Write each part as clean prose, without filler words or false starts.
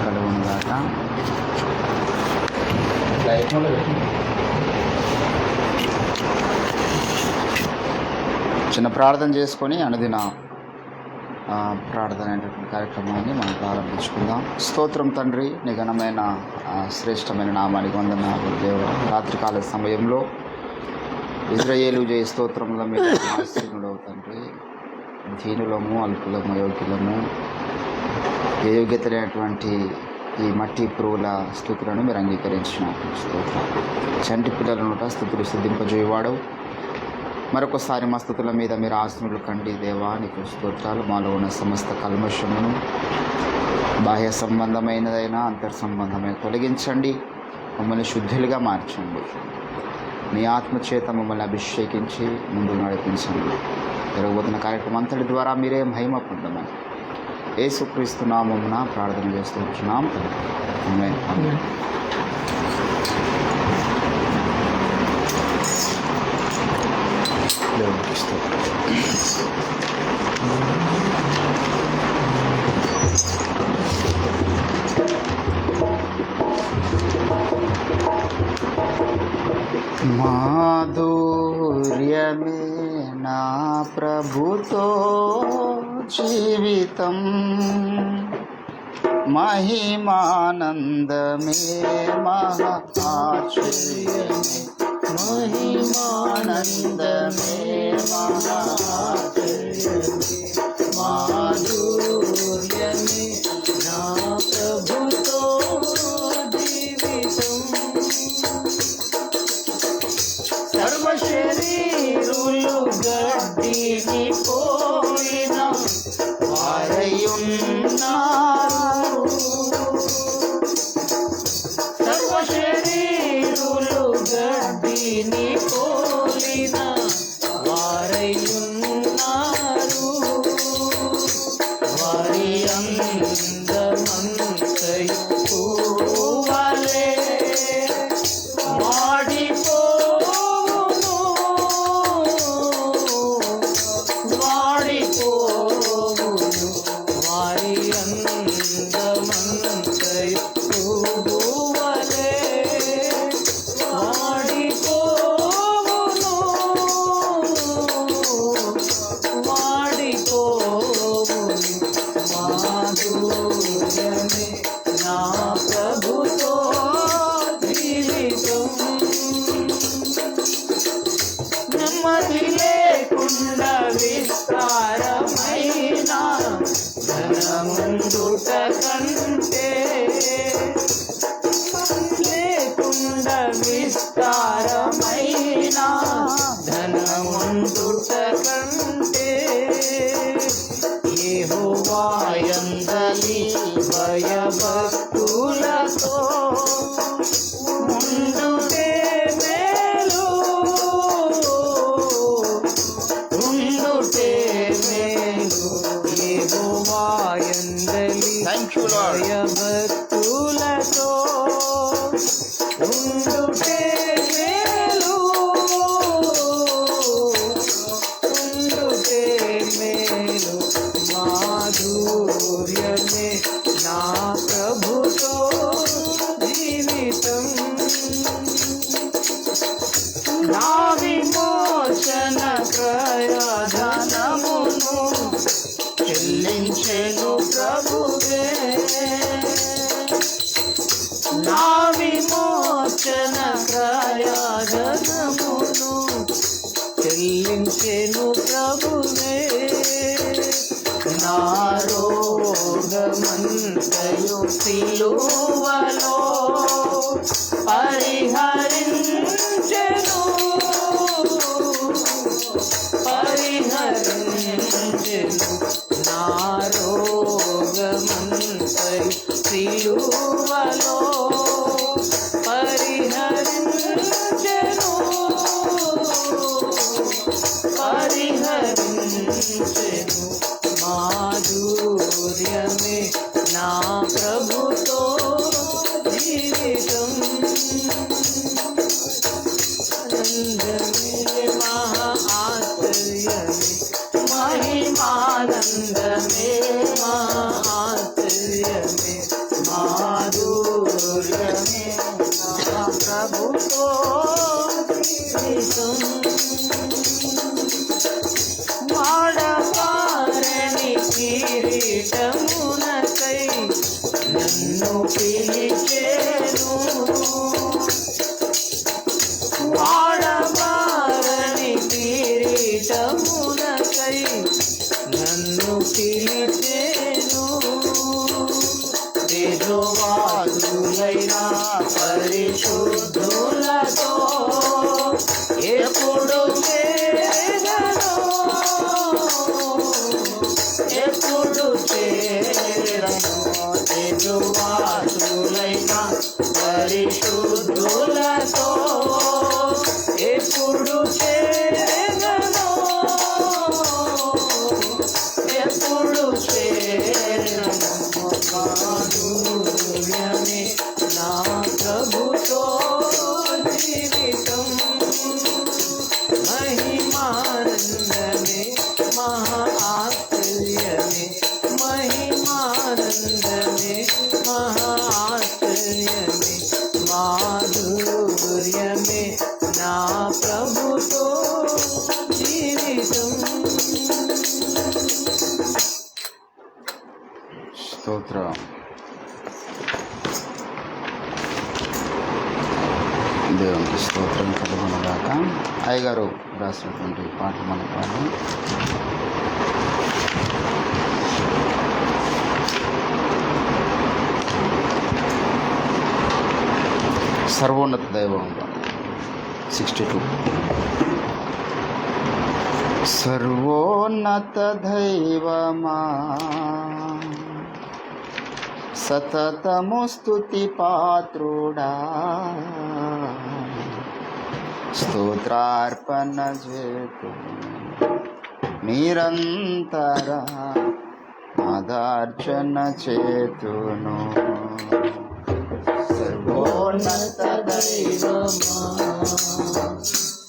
కలుగునుగాక. చిన్న ప్రార్థన చేసుకొని అనుదిన ప్రార్థన అనేటటువంటి కార్యక్రమాన్ని మనం ప్రారంభించుకుందాం. స్తోత్రం తండ్రి, నీ ఘనమైన శ్రేష్టమైన నామానికి వందనాలు దేవుడా. రాత్రికాల సమయంలో ఇజ్రాయేలు జయ స్తోత్రంలో మీరు ఆశీనుడవు తండ్రి. దీనులము, అల్పులము, యోగ్యులము, ఏ యోగ్యత లేనటువంటి ఈ మట్టి పురుగుల స్థుతులను మీరు అంగీకరించిన స్తోత్రం. చంటి పిల్లలను స్థుతులు సిద్ధింపజేయవాడు. మరొకసారి మా స్థుతుల మీద మీరు ఆసనులు కండి దేవా, నీకు స్తోత్రాలు. మాలో ఉన్న సమస్త కల్మషమును బాహ్య సంబంధమైనదైనా అంతర్ సంబంధమైన తొలగించండి. మమ్మల్ని శుద్ధులుగా మార్చండి. మీ ఆత్మచేత మమ్మల్ని అభిషేకించి ముందుకు నడిపించండి. జరగబోతున్న కార్యక్రమం అంతటి ద్వారా మీరే మహిమ పొందమని యేసుక్రీస్తు నామమున ప్రార్థన చేస్తున్నాం. ఆమేన్. మాధుర్యమే నా ప్రభుతో జీవితం, మహిమానందమే మహాశ్చర్యమే, మహిమానందమే మహాశ్చర్యమే, మాధుర్యమే నా ప్రభుతో జీవితం. సర్వశరీరులు గడ్డిని పోయిన వారయున్నారు, సర్వశరీరులు గడ్డిని పోలిన వారయున్నారు. వారి అందమంతయు పూవలే వాడిపోవును, వాడిపోవును. వారి అందమంతయు పూవలే వాడిపోవును, వాడిపోవును. మాధుర్యమే నా ప్రభుతో జీవితం, నెమ్మది లేకుండా విస్తారమైన ధనముందుట కంటే, లేకుండా విస్తారమైన ధనముందుట కంటే, యెహోవా యందలి భయభక్తులతో ఉండుటే మేలు, ఉండుటే మేలు. యెహోవా యందలి భయభక్తులతో ఉండుటే మేలు, ఉండుటే మేలు. మాధుర్యమే నా ప్రభుతో జీవితం, నా విమోచన ప్రయోజనమును చెల్లించెను ప్రభువే, నా విమోచన ప్రయోజనమును చెల్లించెను ప్రభువే. నా రోగమంతయు సిలువలో పరిహరించెను, పరిహరించెను. నా రోగమంతయు సిలువలో పరిహరించెను, పరిహరించెను. మాధుర్యమే నా ప్రభుతో జీవితం, ఆనందమే మహా ఆశ్చర్యమే, మహిమానందమే మహా ఆశ్చర్యమే, మా కిరీటమునకై నన్ను పిలిచేను. వాడబారని కిరీటమునకై నన్ను పిలిచేను. తేజోవాసులైన పరిశుద్ధులతో ఎప్పుడు చేరను, ఎప్పుడు చేరను. తేజోవాసులైన పరిశుద్ధులతో ఎప్పుడు చేరను, ఎప్పుడు చేరను. మాధుర్యమే నా ప్రభుతో జీవితం, మహిమానందమే మహా ఆశ్చర్యమే, మహిమానందమే మహా ఆశ్చర్యమే. మాధుర్యమే నా ప్రభుతో జీవితం. స్తోత్రం. దేవునికి స్తోత్రం కలుగునుగాక. అయ్యగారు రాసినటువంటి పాటలు మన పాడు. సర్వోన్నత దైవం 62. సర్వోన్నత దైవమా సతతము స్తుతి పాత్రుడా, స్తోత్రార్పణ చేతు నిరంతర ఆదార్చన చేతును. సర్వోన్నత దైవమా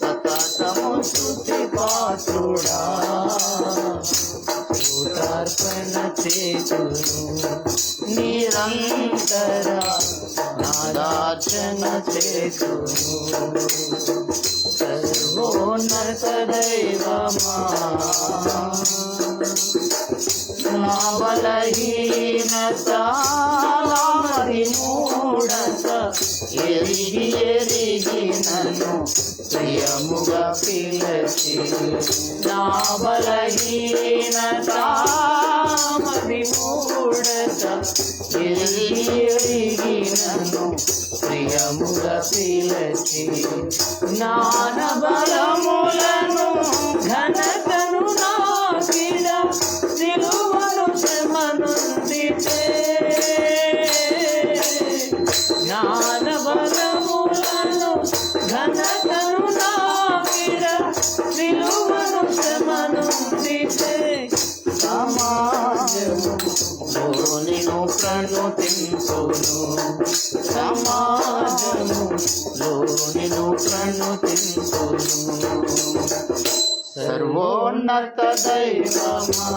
సతతము స్తుతి పాత్రుడా, స్తోత్రార్పణ చేతును నిరంతర ఆరాధన చేతును. సర్వోన్నత దైవమా నా బలహీనత మరి మూఢత ఎరిగి ఎరిగి నన్ను ప్రియముగా పిలచి, నా బలహీనత మరి మూఢత ఎరిగి ఎరిగి నన్ను ప్రియముగా పిలచి, జ్ఞాన బలములను ఘనతను నాకిడ సిలువను శ్రమనుందితే, జ్ఞాన బలములను ఘనతను నాకిడ సిలువను శ్రమనుందితే, సమాజములో నిన్ను ప్రణుతింతును, సమాజములో నిన్ను ప్రణుతింతును. సర్వోన్నత దైవమా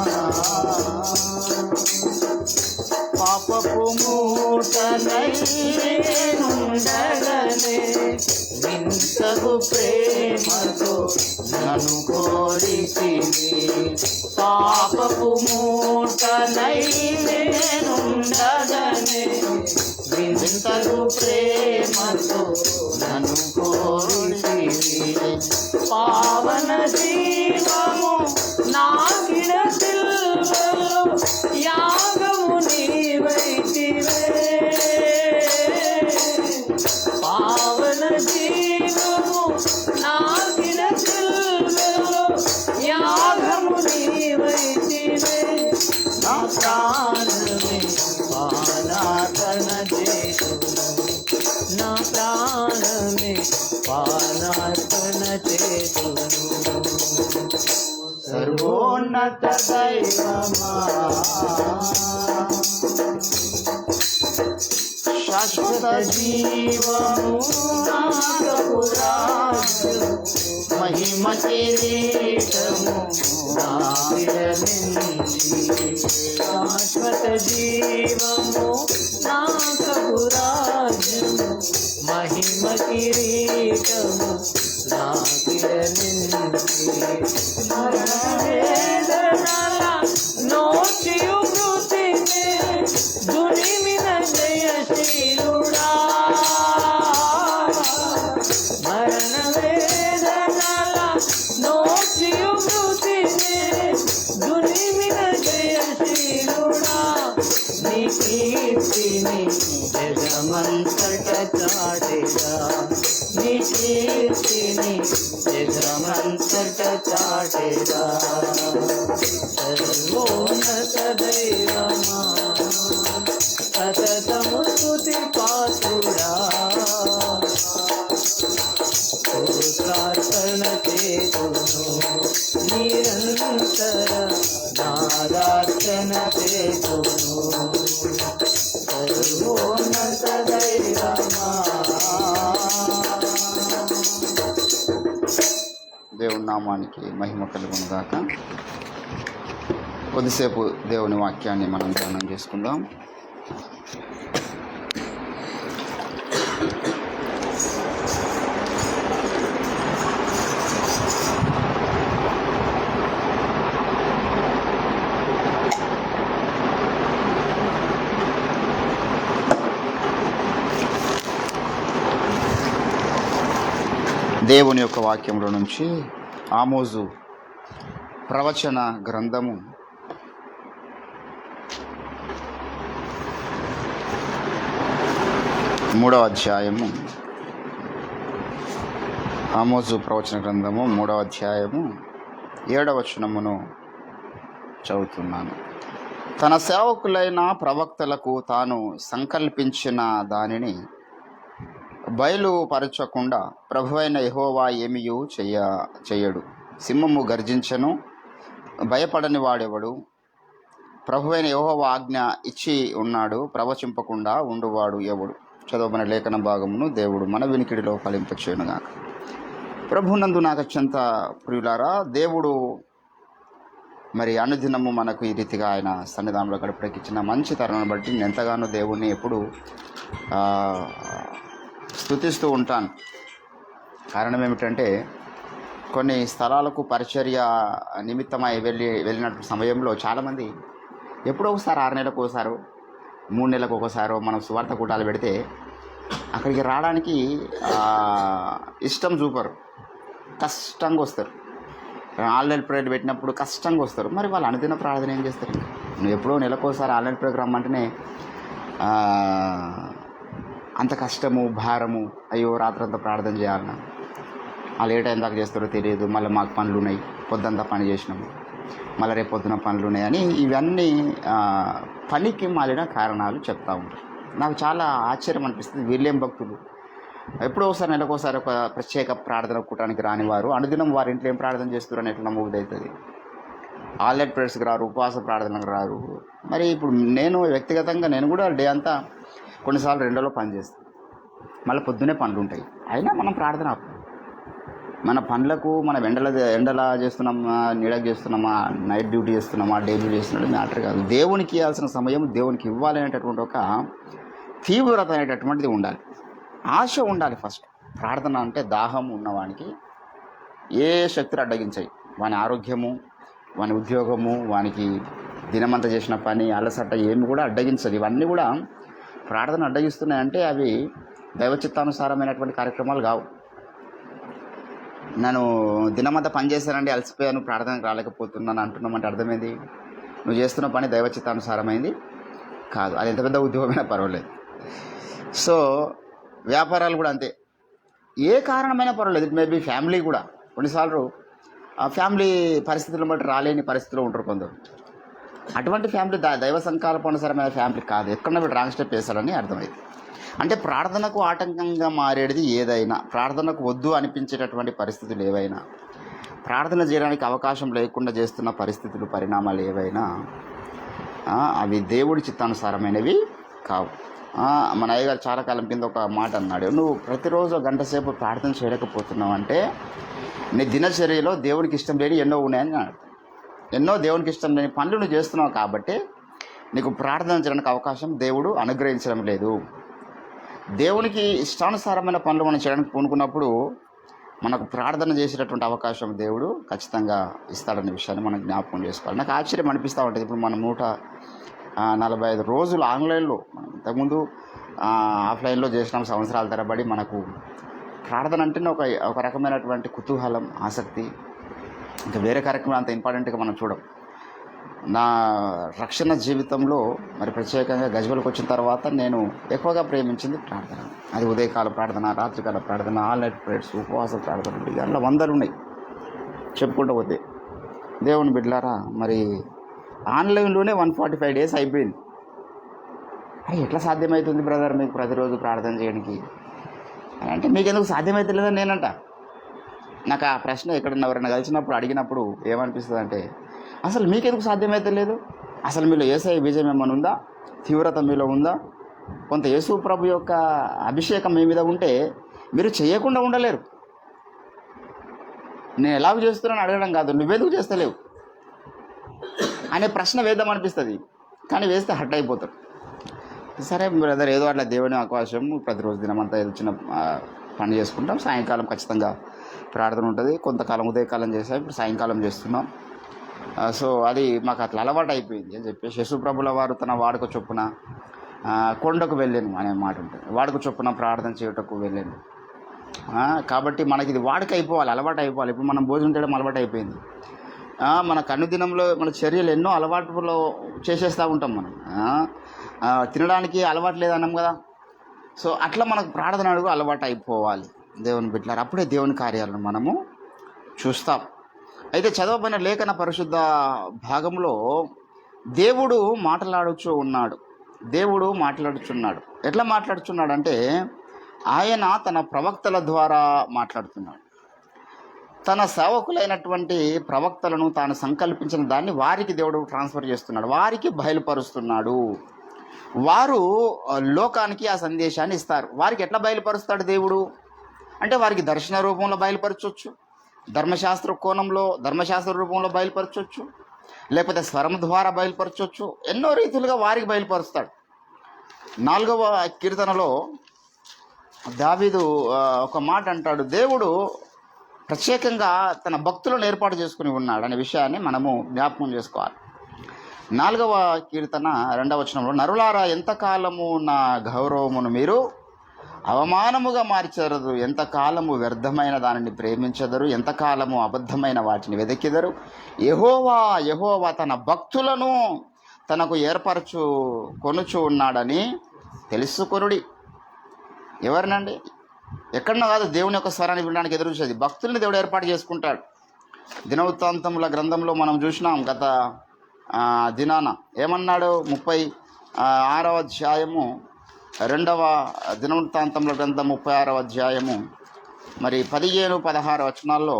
పాపపు మూటనై నేనుండగనే వింతగు ప్రేమతో నన్ను కోరితివి, పాపపు మూటనై నేనుండగనే వింతగు ప్రేమతో నన్ను కోరితివి, పావన జీవము నాకిడ సిల్వలో యాగము నీవైతివే, పావన జీవము నాకిడ సిల్వలో యాగము నీవైతివే. నా ప్రాణమే పానార్పణ చేతును, నా ప్రాణమే పానార్పణ చేతును. సర్వోన్నత దైవమా శాశ్వత జీవము నాగపురాజు, మహిమ కిరీటము నావిడ నుంచి, శాశ్వత జీవము నాకపురాజు, మహిమ కిరీటము నాకిడ నుంచి, మరణ వేదనల నోచియు మృతి నీ కీర్తిని జగమంతట చాటెదా, నీ కీర్తిని జగమంతట చాటెదా. సర్వోన్నత దైవమా సతతము స్తుతి పాత్రుడా, స్తోత్రార్పణ చేతును నిరంతర నారాధన చేతును. సర్వోన్నత దైవమా. దేవుని నామానికి మహిమ కలుగును గాక. కొద్దిసేపు దేవుని వాక్యాన్ని మనం ధ్యానం చేసుకుందాం. దేవుని యొక్క వాక్యంలో నుంచి ఆమోజు ప్రవచన గ్రంథము 3వ అధ్యాయము. ఆమోజు ప్రవచన గ్రంథము 3వ అధ్యాయము 7వ వచనమును చదువుతున్నాను. తన సేవకులైన ప్రవక్తలకు తాను సంకల్పించిన దానిని బయలుపరచకుండా ప్రభువైన యెహోవా ఏమియూ చెయ్యడు. సింహము గర్జించను, భయపడని వాడెవడు? ప్రభువైన యెహోవా ఆజ్ఞ ఇచ్చి ఉన్నాడు, ప్రవచింపకుండా ఉండువాడు ఎవడు? చదవబడిన లేఖన భాగమును దేవుడు మన వినికిడిలో ఫలింపచేయునుగాక. ప్రభునందు నాకు అత్యంత ప్రియులారా, దేవుడు మరి అనుదినము మనకు ఈ రీతిగా ఆయన సన్నిధానంలో గడపడకిచ్చిన మంచి తరుణాన్ని బట్టి నేను ఎంతగానో దేవుణ్ణి ఎప్పుడు స్తుతిస్తూ ఉంటాను. కారణం ఏమిటంటే, కొన్ని స్థలాలకు పరిచర్య నిమిత్తమై వెళ్ళినటువంటి సమయంలో చాలామంది ఎప్పుడో ఒకసారి 6 నెలలకు ఒకసారో 3 నెలలకు ఒకసారో మనం సువార్త కూటాలు పెడితే అక్కడికి రావడానికి ఇష్టం చూపరు, కష్టంగా వస్తారు. ఆన్లైన్ ప్రేయర్ పెట్టినప్పుడు కష్టంగా వస్తారు. మరి వాళ్ళు అనుదిన ప్రార్థన ఏం చేస్తారు? నువ్వు ఎప్పుడో నెలకోసారి ఆన్లైన్ ప్రోగ్రామ్ అంటేనే అంత కష్టము, భారము, అయ్యో రాత్రంతా ప్రార్థన చేయాలన్నా, వాళ్ళు ఏ టైం దాకా చేస్తారో తెలియదు, మళ్ళీ మాకు పనులు ఉన్నాయి, పొద్దంతా పని చేసినాము, మళ్ళీ రేపు పొద్దున పనులు ఉన్నాయని ఇవన్నీ పనికి మాలిన కారణాలు చెప్తా ఉంటారు. నాకు చాలా ఆశ్చర్యం అనిపిస్తుంది. వీళ్ళేం భక్తులు? ఎప్పుడో ఒకసారి నెలకోసారి ఒక ప్రత్యేక ప్రార్థన కూటానికి రాని వారు అనుదినం వారి ఇంట్లో ఏం ప్రార్థన చేస్తారని ఎట్లా నమ్మబుద్ధి అవుతుంది? ఆన్లైన్ ప్రేయర్స్కి రారు, ఉపవాస ప్రార్థనకు రారు. మరి ఇప్పుడు నేను వ్యక్తిగతంగా నేను కూడా డే అంతా కొన్నిసార్లు 2 పని చేస్తాను, మళ్ళీ పొద్దునే పనులు ఉంటాయి. అయినా మనం ప్రార్థన మన పనులకు మనం ఎండలా చేస్తున్నామా, నీడకు చేస్తున్నామా, నైట్ డ్యూటీ చేస్తున్నామా, డే డ్యూటీ చేస్తున్నాడు మ్యాటర్ కాదు. దేవునికి ఇవ్వాల్సిన సమయం దేవునికి ఇవ్వాలనేటటువంటి ఒక తీవ్రత అనేటటువంటిది ఉండాలి, ఆశ ఉండాలి. ఫస్ట్ ప్రార్థన అంటే దాహం ఉన్నవానికి ఏ శక్తులు అడ్డగించాయి? వాని ఆరోగ్యము, వాని ఉద్యోగము, వానికి దినమంతా చేసిన పని, అలసట ఏమి కూడా అడ్డగించదు. ఇవన్నీ కూడా ప్రార్థన అడ్డగిస్తున్నాయంటే అవి దైవచిత్తానుసారమైనటువంటి కార్యక్రమాలు కావు. నేను దినమంతా పని చేశానండి, అలసిపోయాను, ప్రార్థనకు రాలేకపోతున్నాను అంటున్నామంటే అర్థమైంది, నువ్వు చేస్తున్న పని దైవచిత్తానుసారమైంది కాదు. అది ఎంత పెద్ద ఉద్యోగమైనా పర్వాలేదు. సో వ్యాపారాలు కూడా అంతే, ఏ కారణమైనా పర్వాలేదు. ఇట్ మేబీ ఫ్యామిలీ కూడా. కొన్నిసార్లు ఆ ఫ్యామిలీ పరిస్థితులను బట్టి రాలేని పరిస్థితిలో ఉంటారు కొందరు. అటువంటి ఫ్యామిలీ దైవ సంకల్పానుసారమైన ఫ్యామిలీ కాదు. ఎక్కడ వీడు రాంగ్ స్టెప్ వేశాడని అర్థమైంది. అంటే ప్రార్థనకు ఆటంకంగా మారేది ఏదైనా, ప్రార్థనకు వద్దు అనిపించేటటువంటి పరిస్థితులు ఏవైనా, ప్రార్థన చేయడానికి అవకాశం లేకుండా చేస్తున్న పరిస్థితులు, పరిణామాలు ఏవైనా అవి దేవుడి చిత్తానుసారమైనవి కావు. మన అయ్యగారు చాలా కాలం కింద ఒక మాట అన్నాడు, నువ్వు ప్రతిరోజు 1 గంట సేపు ప్రార్థన చేయలేకపోతున్నావు అంటే నీ దినచర్యలో దేవునికి ఇష్టం లేని ఎన్నో ఉన్నాయని అన్నాడు. ఎన్నో దేవునికి ఇష్టం లేని పనులు నువ్వు చేస్తున్నావు కాబట్టి నీకు ప్రార్థన చేయడానికి అవకాశం దేవుడు అనుగ్రహించడం లేదు. దేవునికి ఇష్టానుసారమైన పనులు మనం చేయడానికి పూనుకున్నప్పుడు మనకు ప్రార్థన చేసేటటువంటి అవకాశం దేవుడు ఖచ్చితంగా ఇస్తాడనే విషయాన్ని మనం జ్ఞాపకం చేసుకోవాలి. నాకు ఆశ్చర్యం అనిపిస్తూ ఉంటుంది. ఇప్పుడు మనం 145 రోజులు ఆన్లైన్లో, మనం ఇంతకుముందు ఆఫ్లైన్లో చేసినాం సంవత్సరాల తరబడి. మనకు ప్రార్థన అంటేనే ఒక రకమైనటువంటి కుతూహలం, ఆసక్తి. ఇంకా వేరే కార్యక్రమం అంత ఇంపార్టెంట్గా మనం చూడం. నా రక్షణ జీవితంలో మరి ప్రత్యేకంగా గజ్వెల్కి వచ్చిన తర్వాత నేను ఎక్కువగా ప్రేమించింది ప్రార్థన. అది ఉదయకాల ప్రార్థన, రాత్రికాల ప్రార్థన, ఆల్ నైట్ ప్రేయర్స్, ఉపవాస ప్రార్థన, దాంట్లో వందలు ఉన్నాయి చెప్పుకుంటూ పోతే. దేవుని బిడ్డలారా, మరి ఆన్లైన్లోనే 145 days అయిపోయింది. అది ఎట్లా సాధ్యమవుతుంది బ్రదర్ మీకు ప్రతిరోజు ప్రార్థన చేయడానికి అని అంటే, మీకు ఎందుకు సాధ్యమైతే లేదని నేనంట. నాకు ఆ ప్రశ్న ఎక్కడన్నా ఎవరైనా కలిసినప్పుడు అడిగినప్పుడు ఏమనిపిస్తుంది అంటే, అసలు మీకెందుకు సాధ్యమైతే లేదు? అసలు మీలో యేసయ్య విజయం ఏమైనా ఉందా? తీవ్రత మీలో ఉందా? కొంత యేసు ప్రభు యొక్క అభిషేకం మీ మీద ఉంటే మీరు చేయకుండా ఉండలేరు. నేను ఎలాగ చేస్తున్నాను అడగడం కాదు, నువ్వెందుకు చేస్తలేవు అనే ప్రశ్న వేద్దాం అనిపిస్తుంది. కానీ వేస్తే హట్ అయిపోతారు. సరే బ్రదర్, ఏదో అట్లా దేవుని అవకాశం ప్రతిరోజు దినమంతా చిన్న పని చేసుకుంటాం. సాయంకాలం ఖచ్చితంగా ప్రార్థన ఉంటుంది. కొంతకాలం ఉదయకాలం చేసాం, ఇప్పుడు సాయంకాలం చేస్తున్నాం. సో అది మాకు అట్లా అలవాటు అయిపోయింది అని చెప్పేసి యేసుప్రభుల వారు తన వాడుక చొప్పున కొండకు వెళ్ళాను అనే మాట ఉంటుంది. వాడుక చొప్పున ప్రార్థన చేయటకు వెళ్ళాను. కాబట్టి మనకి ఇది వాడుక అయిపోవాలి, అలవాటు అయిపోవాలి. ఇప్పుడు మనం భోజనం చేయడం అలవాటు అయిపోయింది. మన కన్నుదినంలో మన చర్యలు ఎన్నో అలవాటులో చేసేస్తూ ఉంటాం మనం. తినడానికి అలవాటు లేదన్నాం కదా. సో అట్లా మనకు ప్రార్థన అడుగు అలవాటు అయిపోవాలి దేవుని బిడ్డలారా. అప్పుడే దేవుని కార్యాలను మనము చూస్తాం. అయితే చదవబడిన లేఖన పరిశుద్ధ భాగంలో దేవుడు మాట్లాడుచున్నాడు. ఎట్లా మాట్లాడుచున్నాడు అంటే, ఆయన తన ప్రవక్తల ద్వారా మాట్లాడుతున్నాడు. తన సేవకులైనటువంటి ప్రవక్తలను తాను సంకల్పించిన దాన్ని వారికి దేవుడు ట్రాన్స్ఫర్ చేస్తున్నాడు, వారికి బయలుపరుస్తున్నాడు. వారు లోకానికి ఆ సందేశాన్ని ఇస్తారు. వారికి ఎట్లా బయలుపరుస్తాడు దేవుడు అంటే, వారికి దర్శన రూపంలో బయలుపరచవచ్చు, ధర్మశాస్త్ర రూపంలో బయలుపరచవచ్చు, లేకపోతే స్వరం ద్వారా బయలుపరచవచ్చు. ఎన్నో రీతులుగా వారికి బయలుపరుస్తాడు. 4వ కీర్తనలో దావీదు ఒక మాట అంటాడు, దేవుడు ప్రత్యేకంగా తన భక్తులను ఏర్పాటు చేసుకుని ఉన్నాడు అనే విషయాన్ని మనము జ్ఞాపకం చేసుకోవాలి. 4వ కీర్తన 2వ వచనంలో, నరులారా ఎంతకాలము నా గౌరవమును మీరు అవమానముగా మార్చెదరు, ఎంతకాలము వ్యర్థమైన దానిని ప్రేమించెదరు, ఎంతకాలము అబద్ధమైన వాటిని వెదకెదరు. యెహోవా తన భక్తులను తనకు కొనుచు ఉన్నాడని తెలుసుకొనుడి. ఎవరినండి? ఎక్కడన్నా కాదు, దేవుని యొక్క స్వరాన్ని వినడానికి ఎదురు చూసేది భక్తుల్ని దేవుడు ఏర్పాటు చేసుకుంటాడు. దినవృత్తాంతముల గ్రంథంలో మనం చూసినాం గత దినాన ఏమన్నాడు. 36వ అధ్యాయము 2వ దినవృత్తాంతముల గ్రంథం 36వ అధ్యాయము మరి 15, 16 వచనాల్లో,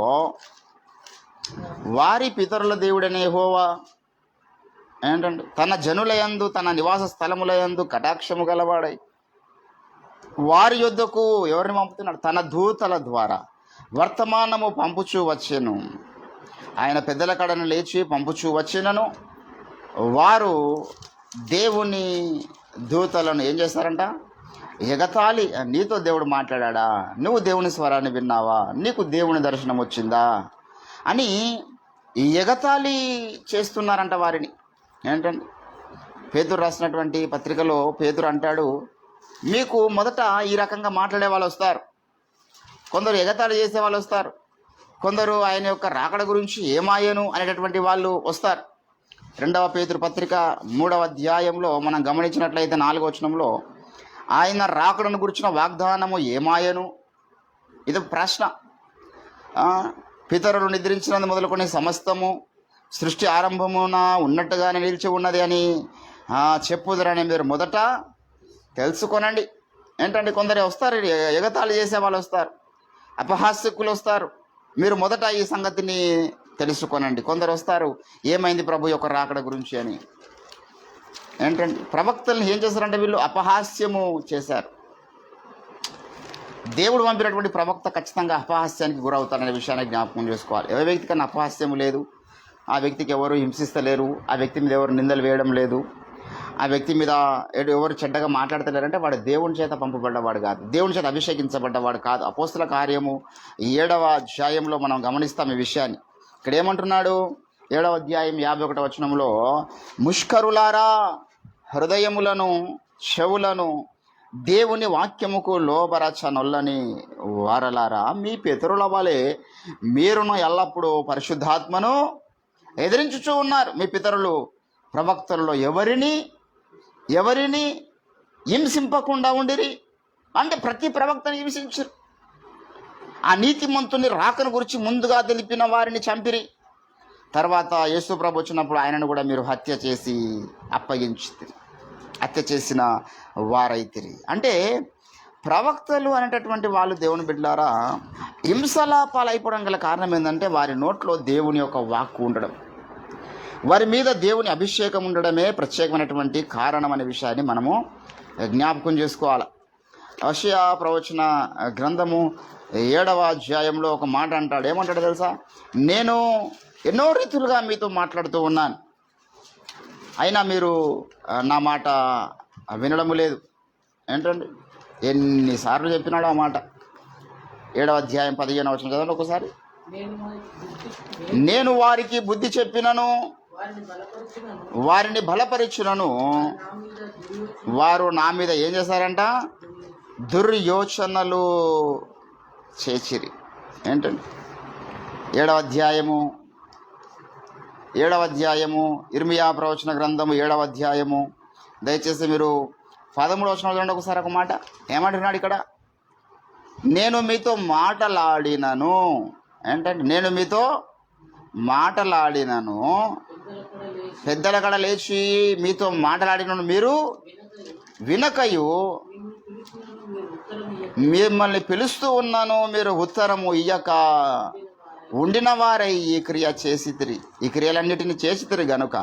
వారి పితరుల దేవుడనే యెహోవా ఏంటంటే తన జనులయందు తన నివాస స్థలములయందు కటాక్షము గలవాడై వారి యొద్దకు ఎవరిని పంపుతున్నాడు? తన దూతల ద్వారా వర్తమానము పంపుచూ వచ్చెను. ఆయన పెద్దల కడను లేచి పంపుచూ వచ్చినను వారు దేవుని దూతలను ఏం చేస్తారంట? ఎగతాళి. నీతో దేవుడు మాట్లాడా? నువ్వు దేవుని స్వరాన్ని విన్నావా? నీకు దేవుని దర్శనం వచ్చిందా అని ఎగతాళి చేస్తున్నారంట వారిని. ఏంటండి, పేతురు రాసినటువంటి పత్రికలో పేతురు అంటాడు, మీకు మొదట ఈ రకంగా మాట్లాడే వాళ్ళు వస్తారు, కొందరు ఎగతాళి చేసే వాళ్ళు వస్తారు, కొందరు ఆయన యొక్క రాకడ గురించి ఏమాయను అనేటటువంటి వాళ్ళు వస్తారు. 2వ పేతురు పత్రిక 3వ అధ్యాయంలో మనం గమనించినట్లయితే 4వ వచనంలో, ఆయన రాకడను గురించిన వాగ్దానము ఏమాయను? ఇది ప్రశ్న. పితరులు నిద్రించినందు మొదలుకొని సమస్తము సృష్టి ఆరంభమున ఉన్నట్టుగానే నిలిచి ఉన్నది అని చెప్పుదురని మీరు మొదట తెలుసుకొనండి. ఏంటంటే కొందరు వస్తారు, ఎగతాళి చేసే వాళ్ళు వస్తారు, అపహాస్యకులు వస్తారు. మీరు మొదట ఈ సంగతిని తెలుసుకొనండి. కొందరు వస్తారు, ఏమైంది ప్రభు యొక్క రాకడ గురించి అని. ఏంటంటే ప్రవక్తల్ని ఏం చేశారంటే వీళ్ళు అపహాస్యము చేశారు. దేవుడు పంపినటువంటి ప్రవక్త ఖచ్చితంగా అపహాస్యానికి గురవుతారనే విషయాన్ని జ్ఞాపకం చేసుకోవాలి. ఏ వ్యక్తి కన్నా అపహాస్యము లేదు, ఆ వ్యక్తికి ఎవరు హింసిస్తలేరు, ఆ వ్యక్తి మీద ఎవరు నిందలు వేయడం లేదు, ఆ వ్యక్తి మీద ఎవరు చెడ్డగా మాట్లాడతలేరంటే వాడు దేవుని చేత పంపబడ్డవాడు కాదు, దేవుని చేత అభిషేకించబడ్డవాడు కాదు. అపోస్తుల కార్యము 7వ అధ్యాయంలో మనం గమనిస్తాం ఈ విషయాన్ని. ఇక్కడ ఏమంటున్నాడు? 7వ అధ్యాయం 51వ వచనంలో, ముష్కరులారా, హృదయములను చెవులను దేవుని వాక్యముకు లోబరచనొల్లని వారలారా, మీ పితరుల వలె మీరును ఎల్లప్పుడూ పరిశుద్ధాత్మను ఎదిరించుచూ ఉన్నారు. మీ పితరులు ప్రవక్తలలో ఎవరిని హింసింపకుండా ఉండిరి. అంటే ప్రతి ప్రవక్తను హింసించరు. ఆ నీతిమంతుని రాకను గురించి ముందుగా తెలిపిన వారిని చంపిరి. తర్వాత యేసు ప్రభు వచ్చినప్పుడు ఆయనను కూడా మీరు హత్య చేసి అప్పగించితిరి. హత్య చేసిన వారైతిరి. అంటే ప్రవక్తలు అనేటటువంటి వాళ్ళు దేవుని బిడ్డలారా హింసల పాలైపోవడం గల కారణం ఏంటంటే వారి నోట్లో దేవుని యొక్క వాక్కు ఉండడం, వారి మీద దేవుని అభిషేకం ఉండడమే ప్రత్యేకమైనటువంటి కారణం అనే విషయాన్ని మనము జ్ఞాపకం చేసుకోవాలి. యెషయా ప్రవచన గ్రంథము 7వ అధ్యాయంలో ఒక మాట అంటాడు. ఏమంటాడో తెలుసా? నేను ఎన్నో రీతులుగా మీతో మాట్లాడుతూ ఉన్నాను, అయినా మీరు నా మాట వినడము లేదు. ఏంటండి, ఎన్నిసార్లు చెప్పినాడు ఆ మాట? 7వ అధ్యాయం 15వ వచనం చదవండి ఒకసారి. నేను వారికి బుద్ధి చెప్పినను, వారిని బలపరిచినను, వారు నా మీద ఏం చేశారంట? దుర్యోచనలు చేసిరి. ఏంటండి, 7వ అధ్యాయము ఇర్మియా ప్రవచన గ్రంథము 7వ అధ్యాయము దయచేసి మీరు 13వ వచనం చూడండి ఒకసారి. ఒక మాట ఏమంటున్నాడు ఇక్కడ? నేను మీతో మాటలాడినను. ఏంటంటే నేను మీతో మాటలాడినను, పెద్దల కడ లేచి మీతో మాటలాడినను, మీరు వినకయు, మిమ్మల్ని పిలుస్తూ ఉన్నాను, మీరు ఉత్తరము ఇయ్యక ఉండిన వారై ఈ క్రియ చేసితిరి. ఈ క్రియలన్నిటిని చేసితిరి గనుక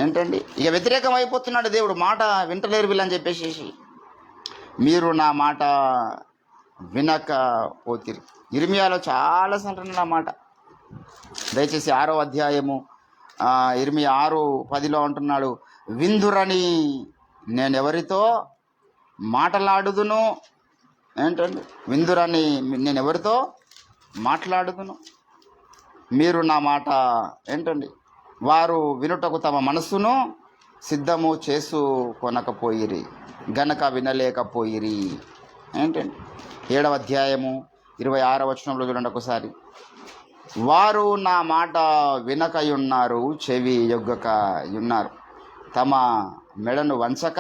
ఏంటండి, ఇక వ్యతిరేకం అయిపోతున్నాడు దేవుడు. మాట వింటలేరు వీళ్ళని చెప్పేసి మీరు నా మాట వినకపోతిరి. ఇర్మియాలో చాలాసార్లు నా మాట. దయచేసి 6వ అధ్యాయము ఇర్మియా 6:10 అంటున్నాడు, విందురని నేను ఎవరితో మాటలాడుదును. ఏంటండి, విందురని నేను ఎవరితో మాట్లాడుదును, మీరు నా మాట ఏంటండి, వారు వినుటకు తమ మనస్సును సిద్ధము చేసుకొనకపోయిరి గనక వినలేకపోయిరి. ఏంటండి, 7వ అధ్యాయము 26వ వచనంలో చూడండి ఒకసారి. వారు నా మాట వినకయున్నారు, చెవి యొగ్గకయున్నారు, తమ మెడను వంచక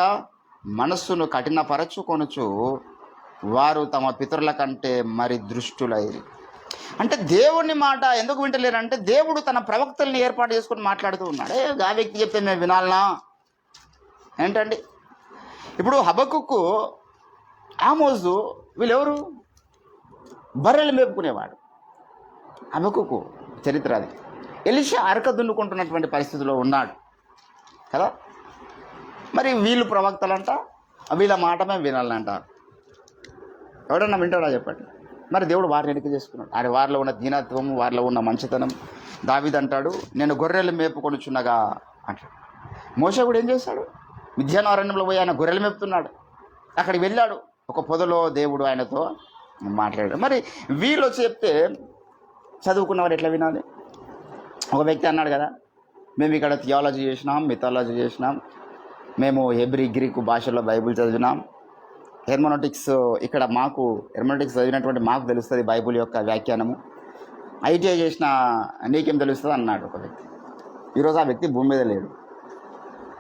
మనస్సును కఠినపరచుకొనుచు వారు తమ పితరుల కంటే మరి దృష్టులైరి. అంటే దేవుని మాట ఎందుకు వింటలేరంటే దేవుడు తన ప్రవక్తల్ని ఏర్పాటు చేసుకొని మాట్లాడుతూ ఉన్నాడు. ఆ వ్యక్తి చెప్తే మేము వినాలనా? ఏంటండి, ఇప్పుడు హబక్కుకు, ఆమోజు వీళ్ళెవరు? బర్రెలు మేపుకునేవాడు. హబక్కుకు చరిత్ర అది. ఎలీషా అరక దున్నుకుంటున్నటువంటి పరిస్థితిలో ఉన్నాడు కదా. మరి వీళ్ళు ప్రవక్తలంట, వీళ్ళ మాట మేము వినాలంటారు. ఎవడన్నా వింటాడా చెప్పండి? మరి దేవుడు వారిని ఎన్నిక చేసుకున్నాడు. ఆయన వారిలో ఉన్న దీనత్వము, వారిలో ఉన్న మంచితనం. దావీదు అంటాడు, నేను గొర్రెలు మేపుకొనుచున్నగా అంటాడు. మోషే కూడా ఏం చేశాడు? మిద్యాను అరణ్యంలో పోయి ఆయన గొర్రెలు మేపుతున్నాడు. అక్కడికి వెళ్ళాడు, ఒక పొదలో దేవుడు ఆయనతో మాట్లాడాడు. మరి వీళ్ళు చెప్తే చదువుకున్నవారు ఎట్లా వినాలి? ఒక వ్యక్తి అన్నాడు కదా, మేము ఇక్కడ థియాలజీ చేసినాం, మిథాలజీ చేసినాం, మేము హెబ్రీ గ్రీకు భాషలో బైబిల్ చదివినాం, హెర్మనోటిక్స్ ఇక్కడ మాకు హెర్మనోటిక్స్ చదివినటువంటి మాకు తెలుస్తుంది బైబిల్ యొక్క వ్యాఖ్యానము, ఐటీఐ చేసిన నీకేం తెలుస్తుంది అన్నాడు ఒక వ్యక్తి. ఈరోజు ఆ వ్యక్తి భూమి మీద లేడు.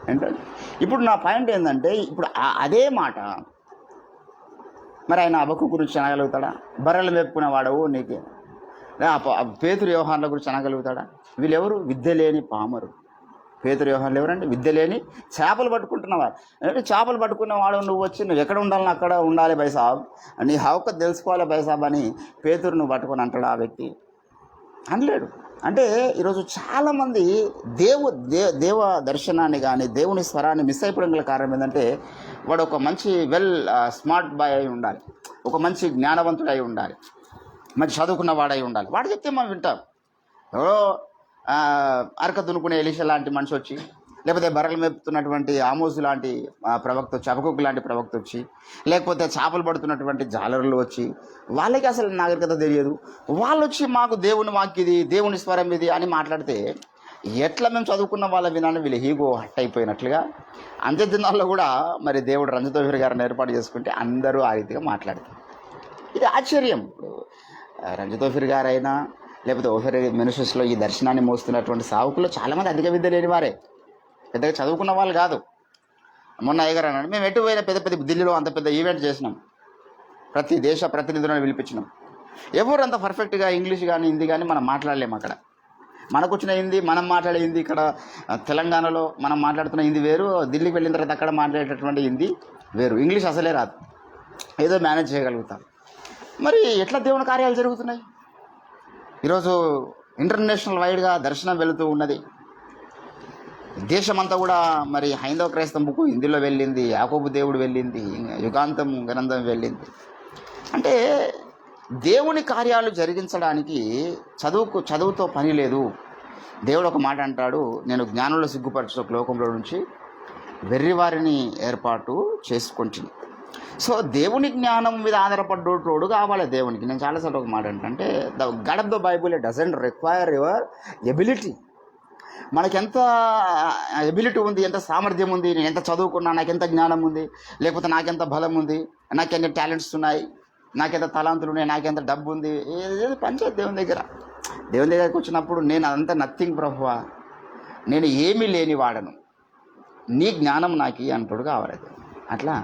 ఏంటంటే ఇప్పుడు నా పాయింట్ ఏంటంటే, ఇప్పుడు అదే మాట మరి ఆయన హబక్కు గురించి అనగలుగుతాడా? బర్రెలు మేపుకునేవాడవు నీకే. పేతురు యోహాన్ల గురించి అనగలుగుతాడా? వీళ్ళెవరు? విద్య లేని పామరు. పేతురు యోహాన్లు ఎవరండి? విద్య లేని చేపలు పట్టుకుంటున్నవారు. అంటే చేపలు పట్టుకునేవాడు నువ్వు వచ్చి నువ్వు ఎక్కడ ఉండాలని అక్కడ ఉండాలి బైసాబ్, నీ హౌకత్ తెలుసుకోవాలి బైసాబ్ అని పేతురు నువ్వు పట్టుకొని అంటాడు ఆ వ్యక్తి? అనలేడు. అంటే ఈరోజు చాలామంది దేవ దర్శనాన్ని కానీ దేవుని స్వరాన్ని మిస్ అయిపోవడం గల కారణం ఏంటంటే వాడు ఒక మంచి స్మార్ట్ బాయ్ అయి ఉండాలి, ఒక మంచి జ్ఞానవంతుడు అయి ఉండాలి, మంచి చదువుకున్న వాడై ఉండాలి. వాడు చెప్తే మనం వింటాం. ఎవరో అరక దున్నుకునే ఎలీషా లాంటి మనిషి వచ్చి, లేకపోతే బర్రెలు మేపుతున్నటువంటి ఆమోసు లాంటి ప్రవక్త వచ్చి, హబక్కూకు లాంటి ప్రవక్త వచ్చి, లేకపోతే చేపలు పడుతున్నటువంటి జాలరులు వచ్చి, వాళ్ళకి అసలు నాగరికత తెలియదు, వాళ్ళు వచ్చి మాకు దేవుని వాక్యం ఇది, దేవుని స్వరం ఇది అని మాట్లాడితే ఎట్లా మేము చదువుకున్న వాళ్ళ వినాలని వీళ్ళు హీగో హట్ అయిపోయినట్లుగా అంత్య దినాల్లో కూడా మరి దేవుడు రంజితోఫీర్ గారిని ఏర్పాటు చేసుకుంటే అందరూ ఆ రీతిగా మాట్లాడతారు. ఇది ఆశ్చర్యం. ఇప్పుడు రంజితోఫీర్ గారైనా లేకపోతే ఓఫెర్ మినిస్ట్రీస్లో ఈ దర్శనాన్ని మోస్తున్నటువంటి సావుకులు చాలామంది అధిక విద్య లేని వారే, పెద్దగా చదువుకున్న వాళ్ళు కాదు. మొన్న అయ్యగారు అన్నాడు, మేము ఎటు పోయినా పెద్ద పెద్ద ఢిల్లీలో అంత పెద్ద ఈవెంట్ చేసినాం, ప్రతి దేశ ప్రతినిధులను పిలిపించినాం. ఎవరు అంత పర్ఫెక్ట్గా ఇంగ్లీష్ కానీ హిందీ కానీ మనం మాట్లాడలేము. అక్కడ మనకు వచ్చిన హిందీ, మనం మాట్లాడే హిందీ, ఇక్కడ తెలంగాణలో మనం మాట్లాడుతున్న హిందీ వేరు, ఢిల్లీకి వెళ్ళిన తర్వాత అక్కడ మాట్లాడేటటువంటి హిందీ వేరు. ఇంగ్లీష్ అసలే రాదు, ఏదో మేనేజ్ చేయగలుగుతాం. మరి ఎట్లా దేవుని కార్యాలు జరుగుతున్నాయి? ఈరోజు ఇంటర్నేషనల్ వైడ్గా దర్శనం వెళుతూ ఉన్నది. దేశమంతా కూడా మరి హైందవ క్రైస్తవ బుక్ హిందీలో వెళ్ళింది, యాకోబు దేవుడు వెళ్ళింది, యుగాంతం గ్రంథం వెళ్ళింది. అంటే దేవుని కార్యాలు జరిగించడానికి చదువుతో పని లేదు. దేవుడు ఒక మాట అంటాడు, నేను జ్ఞానంలో సిగ్గుపరచు లోకంలో నుంచి వెర్రివారిని ఏర్పాటు చేసుకుంటుంది. సో దేవుని జ్ఞానం మీద ఆధారపడ్డోడు కావాలి దేవునికి. నేను చాలాసార్లు ఒక మాట అంటే the God of the Bible it doesn't require your ability. మనకెంత ఎబిలిటీ ఉంది, ఎంత సామర్థ్యం ఉంది, నేను ఎంత చదువుకున్నా, నాకెంత జ్ఞానం ఉంది, లేకపోతే నాకెంత బలం ఉంది, నాకెంత టాలెంట్స్ ఉన్నాయి, నాకెంత తలాంతులు ఉన్నాయి, నాకెంత డబ్బు ఉంది, ఏది పనిచేయదు దేవుని దగ్గర. దేవుని దగ్గరికి వచ్చినప్పుడు నేను అదంతా నథింగ్ ప్రభువా, నేను ఏమీ లేని వాడను, నీ జ్ఞానం నాకు అంటాడు కావాలి. అట్లా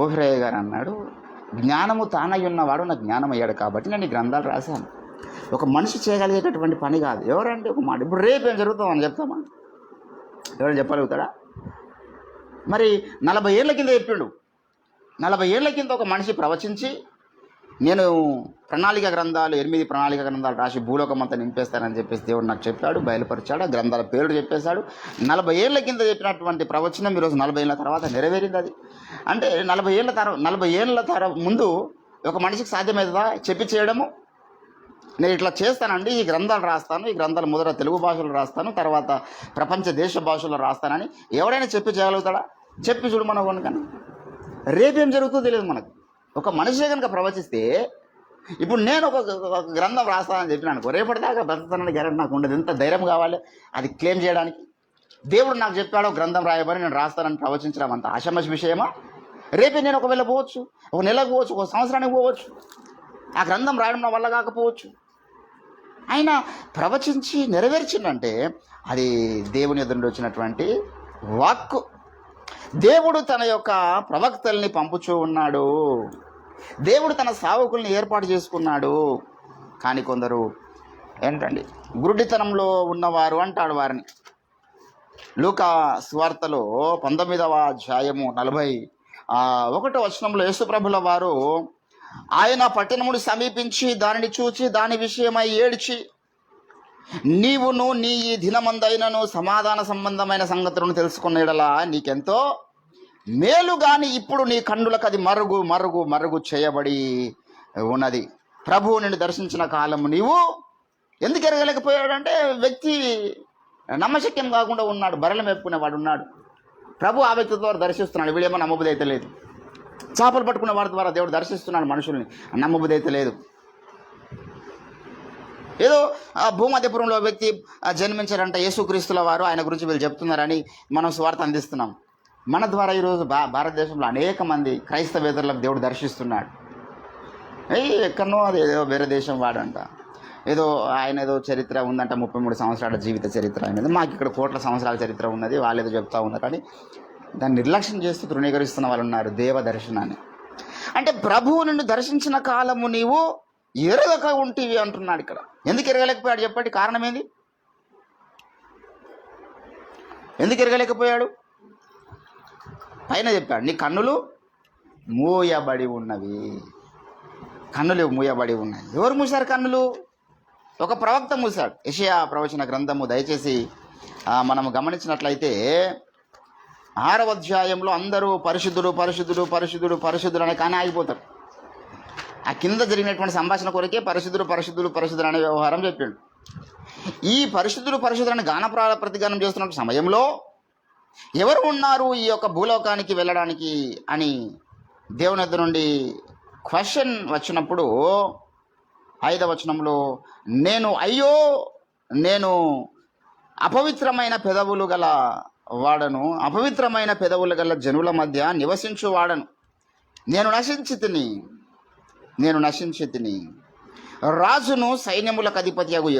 ఓఫ్రయ్య గారు అన్నాడు, జ్ఞానము తానై ఉన్నవాడు నాకు జ్ఞానం అయ్యాడు కాబట్టి నేను ఈ గ్రంథాలు రాశాను. ఒక మనిషి చేయగలిగేటటువంటి పని కాదు. ఎవరంటే ఒక మాట, ఇప్పుడు రేపు ఏం జరుగుతుందని చెప్తామా? ఎవరైనా చెప్పగలుగుతాడా? మరి 40 ఏళ్ల కింద చెప్పిండు. 40 ఏళ్ల కింద ఒక మనిషి ప్రవచించి నేను ప్రణాళిక గ్రంథాలు 8 ప్రణాళిక గ్రంథాలు రాసి భూలోకమంతా నింపేస్తానని చెప్పేసి దేవుడు నాకు చెప్పాడు, బయలుపరిచాడు. ఆ గ్రంథాల పేరు చెప్పేశాడు. 40 ఏళ్ల కింద చెప్పినటువంటి ప్రవచనం ఈరోజు 40 ఏళ్ళ తర్వాత నెరవేరింది. అది అంటే 40 ఏళ్ళ ముందు ఒక మనిషికి సాధ్యమవుతుందా చెప్పి చేయడము? నేను ఇట్లా చేస్తానండి, ఈ గ్రంథాలు రాస్తాను, ఈ గ్రంథాలు మొదట తెలుగు భాషలో రాస్తాను, తర్వాత ప్రపంచ దేశ భాషలో రాస్తానని ఎవడైనా చెప్పి చేయగలుగుతాడా? చెప్పి చూడు మనకు కనుక. రేపేం జరుగుతుందో తెలియదు మనకు. ఒక మనిషి కనుక ప్రవచిస్తే, ఇప్పుడు నేను ఒక గ్రంథం రాస్తానని చెప్పిన అనుకో, రేపటిదాకా బ్రతకతానని గ్యారెంటీ నాకు ఉండదు. ఎంత ధైర్యం కావాలి అది క్లెయిమ్ చేయడానికి? దేవుడు నాకు చెప్పాడు గ్రంథం రాయబడి నేను రాస్తానని ప్రవచించడం అంత ఆషామాషి విషయమా? రేపే నేను ఒకవేళ పోవచ్చు, ఒక నెలకు పోవచ్చు, ఒక సంవత్సరానికి పోవచ్చు, ఆ గ్రంథం రాయడం నా వల్ల కాకపోవచ్చు. ఆయన ప్రవచించి నెరవేర్చిందంటే అది దేవుని ఎదురు వచ్చినటువంటి వాక్కు. దేవుడు తన యొక్క ప్రవక్తల్ని పంపుచూ ఉన్నాడు, దేవుడు తన సేవకుల్ని ఏర్పాటు చేసుకున్నాడు. కానీ కొందరు ఏంటండి గురుడితనంలో ఉన్నవారు అంటాడు వారిని. లూకా సువార్తలో 19వ అధ్యాయము 41వ వచనంలో యేసుప్రభుల వారు ఆయన పట్టణమును సమీపించి దానిని చూచి దాని విషయమై ఏడ్చి, నీవును నీ ఈ దినమందైనను సమాధాన సంబంధమైన సంగతులను తెలుసుకున్న యెడల నీకెంతో మేలు, గాని ఇప్పుడు నీ కన్నులకు అది మరుగు మరుగు మరుగు చేయబడి ఉన్నది. ప్రభువు నిన్ను దర్శించిన కాలము నీవు ఎందుకు ఎరగలేకపోయాడంటే వ్యక్తి నమ్మశక్యం కాకుండా ఉన్నాడు, బర్రెలు మేపుకునేవాడు ఉన్నాడు. ప్రభు ఆ వ్యక్తి ద్వారా దర్శిస్తున్నాడు, వీడేమో నమ్మబుద్ధి అయితే లేదు. చేపలు పట్టుకునే వాడి ద్వారా దేవుడు దర్శిస్తున్నాడు మనుషుల్ని, నమ్మబుద్ధి అయితే లేదు. ఏదో భూమధ్యపురంలో వ్యక్తి జన్మించారంట యేసుక్రీస్తుల వారు, ఆయన గురించి వీళ్ళు చెప్తున్నారని మనం స్వార్థ అందిస్తున్నాం. మన ద్వారా ఈరోజు భారతదేశంలో అనేక మంది క్రైస్తవేతరులకు దేవుడు దర్శిస్తున్నాడు. ఎక్కడనో అది ఏదో వేరే దేశం వాడంట, ఏదో ఆయన ఏదో చరిత్ర ఉందంట, 33 సంవత్సరాల జీవిత చరిత్ర అనేది. మాకు ఇక్కడ కోట్ల సంవత్సరాల చరిత్ర ఉన్నది, వాళ్ళు ఏదో చెప్తా ఉన్నారు. కానీ దాన్ని నిర్లక్ష్యం చేస్తూ తృణీకరిస్తున్న వాళ్ళు ఉన్నారు దేవ దర్శనాన్ని. అంటే ప్రభువు నిన్ను దర్శించిన కాలము నీవు ఎరగక ఉంటివి అంటున్నాడు ఇక్కడ. ఎందుకు ఎరగలేకపోయాడు చెప్పండి? కారణం ఏంది? ఎందుకు ఎరగలేకపోయాడు? పైన చెప్పాడు, నీ కన్నులు మూయబడి ఉన్నవి. కన్నులు మూయబడి ఉన్నాయి. ఎవరు మూసారు కన్నులు? ఒక ప్రవక్త మూసాడు. యెషయా ప్రవచన గ్రంథము దయచేసి మనము గమనించినట్లయితే 6వ అధ్యాయంలో అందరూ పరిశుద్ధుడు పరిశుద్ధుడు పరిశుద్ధుడు పరిశుద్ధుడు అనే కానీ ఆగిపోతారు. ఆ కింద జరిగినటువంటి సంభాషణ కొరకే పరిశుద్ధుడు పరిశుద్ధుడు పరిశుద్ధుడు అనే వ్యవహారం చెప్పాడు. ఈ పరిశుద్ధుడు పరిశుద్ధుడు అని గాన ప్రతిగానం చేస్తున్న సమయంలో ఎవరు ఉన్నారు ఈ యొక్క భూలోకానికి వెళ్ళడానికి అని దేవుని యొద్ద నుండి క్వశ్చన్ వచ్చినప్పుడు 5వ వచనంలో, నేను అపవిత్రమైన పెదవులు గల వాడను, అపవిత్రమైన పెదవులు గల జనుల మధ్య నివసించు వాడను, నేను నశించి తిని రాజును సైన్యములకు అధిపతియగు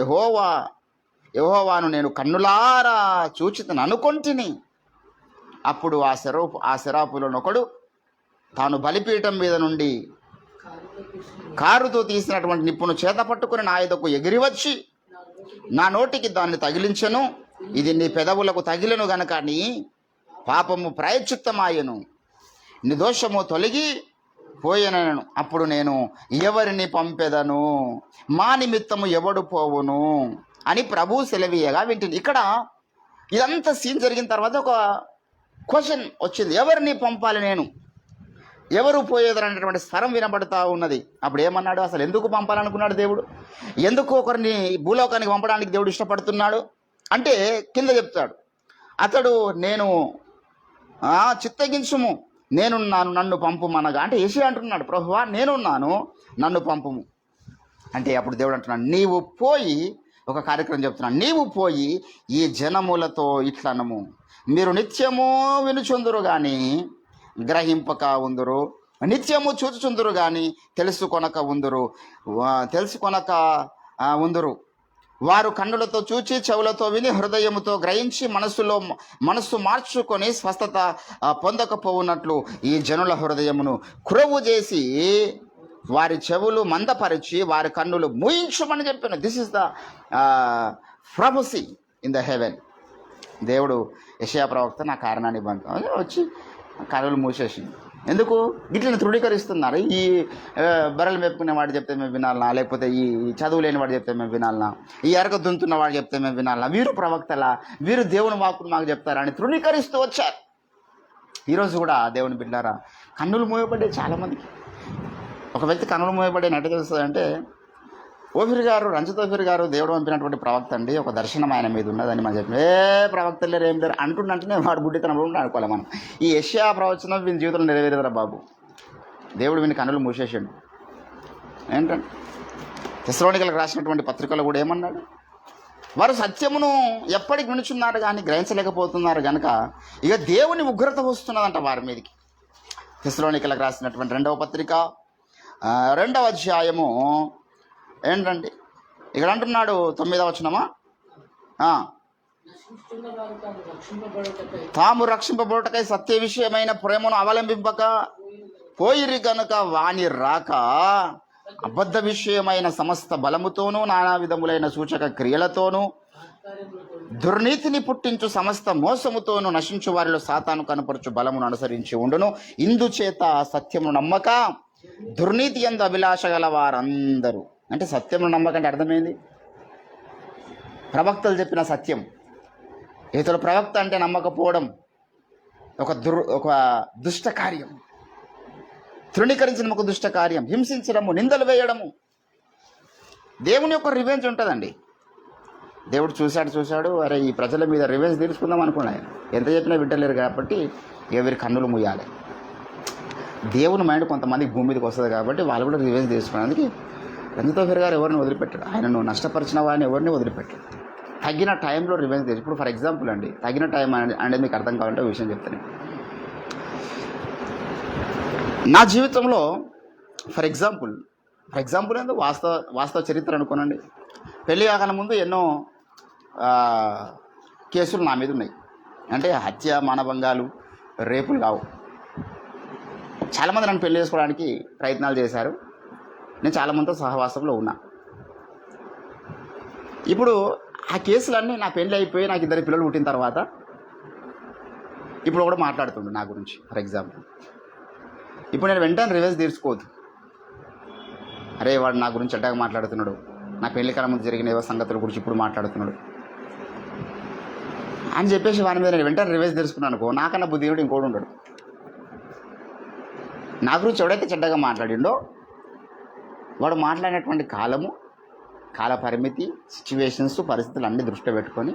యెహోవాను నేను కన్నులారా చూచితను అనుకొంటిని. అప్పుడు ఆ శరాపులనొకడు తాను బలిపీఠం మీద నుండి కారుతో తీసినటువంటి నిప్పును చేత పట్టుకుని నా ఎదుకు ఎగిరి వచ్చి నా నోటికి దాన్ని తగిలించెను. ఇది నీ పెదవులకు తగిలను గనక నీ పాపము ప్రాయశ్చిత్తమాయెను, నీ దోషము తొలగి పోయెనను. అప్పుడు నేను ఎవరిని పంపెదను, మా నిమిత్తము ఎవడు పోవును అని ప్రభు సెలవీయగా వింటుంది. ఇక్కడ ఇదంతా సీన్ జరిగిన తర్వాత ఒక క్వశ్చన్ వచ్చింది, ఎవరిని పంపాలి, నేను ఎవరు పోయేదని అనేటువంటి స్వరం వినబడుతూ ఉన్నది. అప్పుడు ఏమన్నాడు, అసలు ఎందుకు పంపాలనుకున్నాడు దేవుడు, ఎందుకు ఒకరిని భూలోకానికి పంపడానికి దేవుడు ఇష్టపడుతున్నాడు అంటే కింద చెప్తాడు, అతడు నేను చిత్తగించుము, నేనున్నాను నన్ను పంపుమనగా. అంటే యెషయా అంటున్నాడు, ప్రభువా నేనున్నాను నన్ను పంపుము అంటే అప్పుడు దేవుడు అంటున్నాడు, నీవు పోయి ఒక కార్యక్రమం చెప్తున్నాడు, నీవు పోయి ఈ జనములతో ఇట్లనము, మీరు నిత్యము వినుచుందురు కానీ గ్రహింపక ఉందురు, నిత్యము చూచుచుందురు కానీ తెలుసుకొనక ఉందురు. వారు కన్నులతో చూచి చెవులతో విని హృదయముతో గ్రహించి మనస్సు మార్చుకొని స్వస్థత పొందకపోవున్నట్లు ఈ జనుల హృదయమును కురవు చేసి వారి చెవులు మందపరిచి వారి కన్నులు మూయించమని చెప్పాను. This is the ప్రొఫెసీ in the heaven. దేవుడు యెషయా ప్రవక్త నా కారణాన్ని వచ్చి కన్నులు మూసేసింది. ఎందుకు వీటిని తృఢీకరిస్తున్నారు? ఈ బర్రెలు మెప్పుకునే వాడు చెప్తే మేము వినాలనా, లేకపోతే ఈ చదువు లేని వాడు చెప్తే మేము వినాలనా, ఈ ఎరక దుంతున్న వాడు చెప్తే మేము వినాలనా, వీరు ప్రవక్తలా, వీరు దేవుని వాక్కును మాకు చెప్తారా అని తృణీకరిస్తూ వచ్చారు. ఈరోజు కూడా దేవుని బిడ్డారా కన్నులు మూయబడ్డాయి చాలామందికి. ఒక వ్యక్తి కన్నులు మూయబడ్డాయి ఎట్లా తెలుస్తుంది అంటే, రంజిత్ ఓఫీర్ గారు దేవుడు పంపినటువంటి ప్రవక్త అండి, ఒక దర్శనం ఆయన మీద ఉన్నదని మనం చెప్పి ప్రవక్తలు లేరు ఏం లేరు అంటుండంటేనే వాడు గుడ్డితనంలో అనుకోవాలి మనం. ఈ యెషయా ప్రవచనం వీని జీవితంలో నెరవేరేదరా బాబు, దేవుడు వీని కన్నులు మూసేసాడు. ఏంటంటే తెస్సలోనికలకు రాసినటువంటి పత్రికలో కూడా ఏమన్నాడు, వారు సత్యమును ఎప్పటికి వినుచున్నారు కానీ గ్రహించలేకపోతున్నారు కనుక ఇక దేవుని ఉగ్రత వస్తున్నదంట వారి మీదకి. తెస్సలోనికలకు రాసినటువంటి 2వ పత్రిక 2వ అధ్యాయము ఏంటండి ఇక్కడ అంటున్నాడు 9వ వచనమా, తాము రక్షింపబడుటకై సత్య విషయమైన ప్రేమను అవలంబింపక పోయిరి గనుక వాని రాక అబద్ధ విషయమైన సమస్త బలముతోనూ నానా విధములైన సూచక క్రియలతోనూ దుర్నీతిని పుట్టించు సమస్త మోసముతోనూ నశించు వారిలో సాతాను కనపరచు బలమును అనుసరించి ఉండును. ఇందుచేత సత్యమును నమ్మక దుర్నీతి యందు అభిలాష గల వారందరూ. అంటే సత్యమును నమ్మకంటే అర్థమైంది, ప్రవక్తలు చెప్పిన సత్యం. ఇతరుల ప్రవక్త అంటే నమ్మకపోవడం ఒక దుష్ట కార్యం, తృణీకరించడం ఒక దుష్ట కార్యం, హింసించడము, నిందలు వేయడము. దేవుని యొక్క రివెంజ్ ఉంటుందండి. దేవుడు చూశాడు, అరే ఈ ప్రజల మీద రివెంజ్ తీర్చుకుందాం అనుకున్నాను. ఎంత చెప్పినా వింటలేరు కాబట్టి వీరి కన్నులు ముయ్యాలి. దేవుని మైండ్ కొంతమందికి భూమి మీదకి వస్తుంది కాబట్టి వాళ్ళు కూడా రివెంజ్ తీసుకోవడానికి రంజిత్ ఓఫీర్ గారు ఎవరిని వదిలిపెట్టాడు, ఆయనను నష్టపరిచిన వారిని ఎవరిని వదిలిపెట్టాడు. తగిన టైంలో రివెంజ్ తీసి, ఇప్పుడు ఫర్ ఎగ్జాంపుల్ అండి, తగిన టైం అనేది మీకు అర్థం కావాలంటే ఒక విషయం చెప్తాను. నా జీవితంలో ఫర్ ఎగ్జాంపుల్ ఏందో వాస్తవ చరిత్ర అనుకోనండి. పెళ్ళి కాకన ముందు ఎన్నో కేసులు నా మీద ఉన్నాయి. అంటే హత్య, మానభంగాలు, రేపులు కావు. చాలామంది నన్ను పెళ్లి చేసుకోవడానికి ప్రయత్నాలు చేశారు. నేను చాలామందితో సహవాసంలో ఉన్నా. ఇప్పుడు ఆ కేసులన్నీ నా పెళ్ళి అయిపోయి నాకు 2 పిల్లలు పుట్టిన తర్వాత ఇప్పుడు కూడా మాట్లాడుతుండు నా గురించి. ఫర్ ఎగ్జాంపుల్ ఇప్పుడు నేను వెంటనే రివెంజ్ తీర్చుకోవద్దు, అరే వాడు నా గురించి చెడ్డగా మాట్లాడుతున్నాడు, నా పెళ్లి కాలం ముందు జరిగిన ఏవో సంగతుల గురించి ఇప్పుడు మాట్లాడుతున్నాడు అని చెప్పేసి వారి మీద నేను వెంటనే రివెంజ్ తీర్చుకున్నాను అనుకో, నాకన్నా బుద్ధియుడు ఇంకోటి ఉండడు. నా గురించి ఎవడైతే చెడ్డగా మాట్లాడిండో వాడు మాట్లాడినటువంటి కాల పరిమితి, సిచ్యువేషన్స్, పరిస్థితులు అన్నీ దృష్టిలో పెట్టుకొని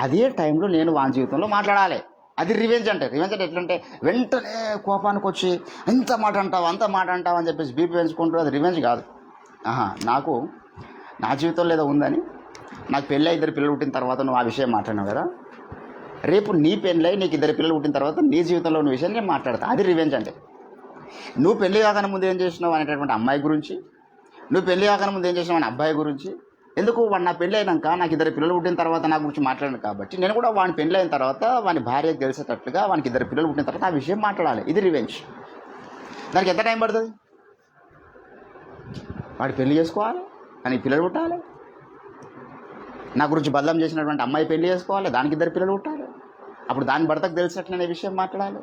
అదే టైంలో నేను వాని జీవితంలో మాట్లాడాలి. అది రివెంజ్ అంటే ఎట్లంటే వెంటనే కోపానికి వచ్చి అంత మాట అంటావు అని చెప్పేసి బీపీ పెంచుకుంటూ, అది రివెంజ్ కాదు. నాకు నా జీవితంలో ఏదో ఉందని, నాకు పెళ్ళి 2 పిల్లలు పుట్టిన తర్వాత నువ్వు ఆ విషయం మాట్లాడినావు కదా, రేపు నీ పెళ్ళి నీకు 2 పిల్లలు పుట్టిన తర్వాత నీ జీవితంలో ఉన్న విషయాన్ని నేను మాట్లాడతా. అది రివెంజ్ అంటే. నువ్వు పెళ్ళి కాకనే ముందు ఏం చేసినావు అనేటటువంటి అమ్మాయి గురించి, నువ్వు పెళ్లి కాకన ముందు ఏం చేసినావు అబ్బాయి గురించి? ఎందుకు వాడు నా పెళ్ళి అయినాక నాకు 2 పిల్లలు పుట్టిన తర్వాత నా గురించి మాట్లాడాను కాబట్టి నేను కూడా వాని పెళ్ళి అయిన తర్వాత వాని భార్యకు తెలిసేటట్లుగా వానికి 2 పిల్లలు పుట్టిన తర్వాత ఆ విషయం మాట్లాడాలి. ఇది రివెంజ్. దానికి ఎంత టైం పడుతుంది? వాడు పెళ్లి చేసుకోవాలి, కానీ పిల్లలు పుట్టాలి. నా గురించి బదలం చేసినటువంటి అమ్మాయి పెళ్లి చేసుకోవాలి, దానికి 2 పిల్లలు పుట్టాలి. అప్పుడు దాని భర్తకు తెలిసినట్లు అనే విషయం మాట్లాడాలి.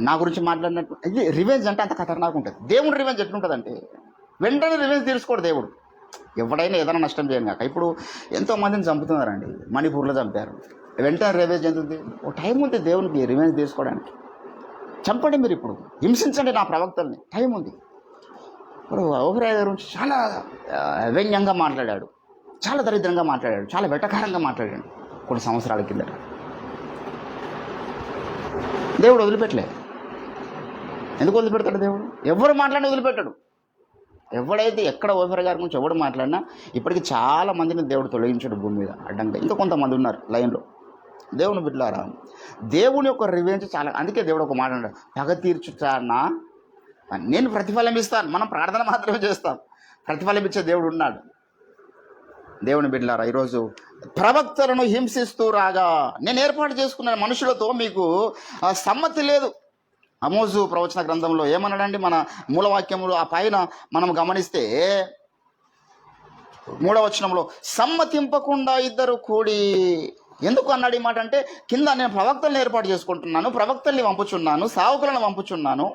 నా గురించి మాట్లాడినట్టు ఇది రివెంజ్ అంటే అంత ఖతర్నాకు ఉంటుంది. దేవుడు రివెంజ్ ఎట్లుంటుందంటే వెంటనే రివెంజ్ తీసుకోడు దేవుడు. ఎవడైనా ఏదైనా నష్టం చేయను కాక. ఇప్పుడు ఎంతోమందిని చంపుతున్నారండి, మణిపూర్లో చంపారు. వెంటనే రివెంజ్ ఎంతుంది? ఓ టైం ఉంది దేవునికి రివెంజ్ తీసుకోవడానికి. చంపండి మీరు, ఇప్పుడు హింసించండి నా ప్రవక్తల్ని, టైం ఉంది. ఇప్పుడు ఓహ్రా గురించి చాలా వ్యంగ్యంగా మాట్లాడాడు, చాలా దరిద్రంగా మాట్లాడాడు, చాలా వెటకారంగా మాట్లాడాడు కొన్ని సంవత్సరాల కిందట. దేవుడు వదిలిపెట్టలే. ఎందుకు వదిలిపెడతాడు దేవుడు? ఎవరు మాట్లాడినా వదిలిపెట్టాడు. ఎవడైతే ఎక్కడ ఓఫర్ గారి గురించి ఎవడు మాట్లాడినా ఇప్పటికీ చాలా మందిని దేవుడు తొలగించాడు భూమి మీద అడ్డంగా. ఇంకా కొంతమంది ఉన్నారు లైన్లో. దేవుని బిడ్డలారా, దేవుని యొక్క రివెంజ్ చాలా. అందుకే దేవుడు ఒక మాట అన్నాడు, పగ తీర్చుతానా నేను ప్రతిఫలం ఇస్తాను. మనం ప్రార్థన మాత్రమే చేస్తాం, ప్రతిఫలం ఇచ్చే దేవుడు ఉన్నాడు. దేవుని బిడ్డలారా, ఈరోజు ప్రవక్తలను హింసిస్తూ రాగా నేను ఏర్పాటు చేసుకున్న మనుషులతో మీకు సమ్మతి లేదు. ఆమోజు ప్రవచన గ్రంథంలో ఏమన్నాడండి? మన మూలవాక్యములు ఆ పైన మనం గమనిస్తే 3వ వచనంలో సమ్మతింపకుండా 2 కూడి. ఎందుకు అన్నాడు ఈ మాట అంటే, కింద నేను ప్రవక్తలను ఏర్పాటు చేసుకుంటున్నాను, ప్రవక్తల్ని పంపుచున్నాను, సేవకులను పంపుచున్నాను,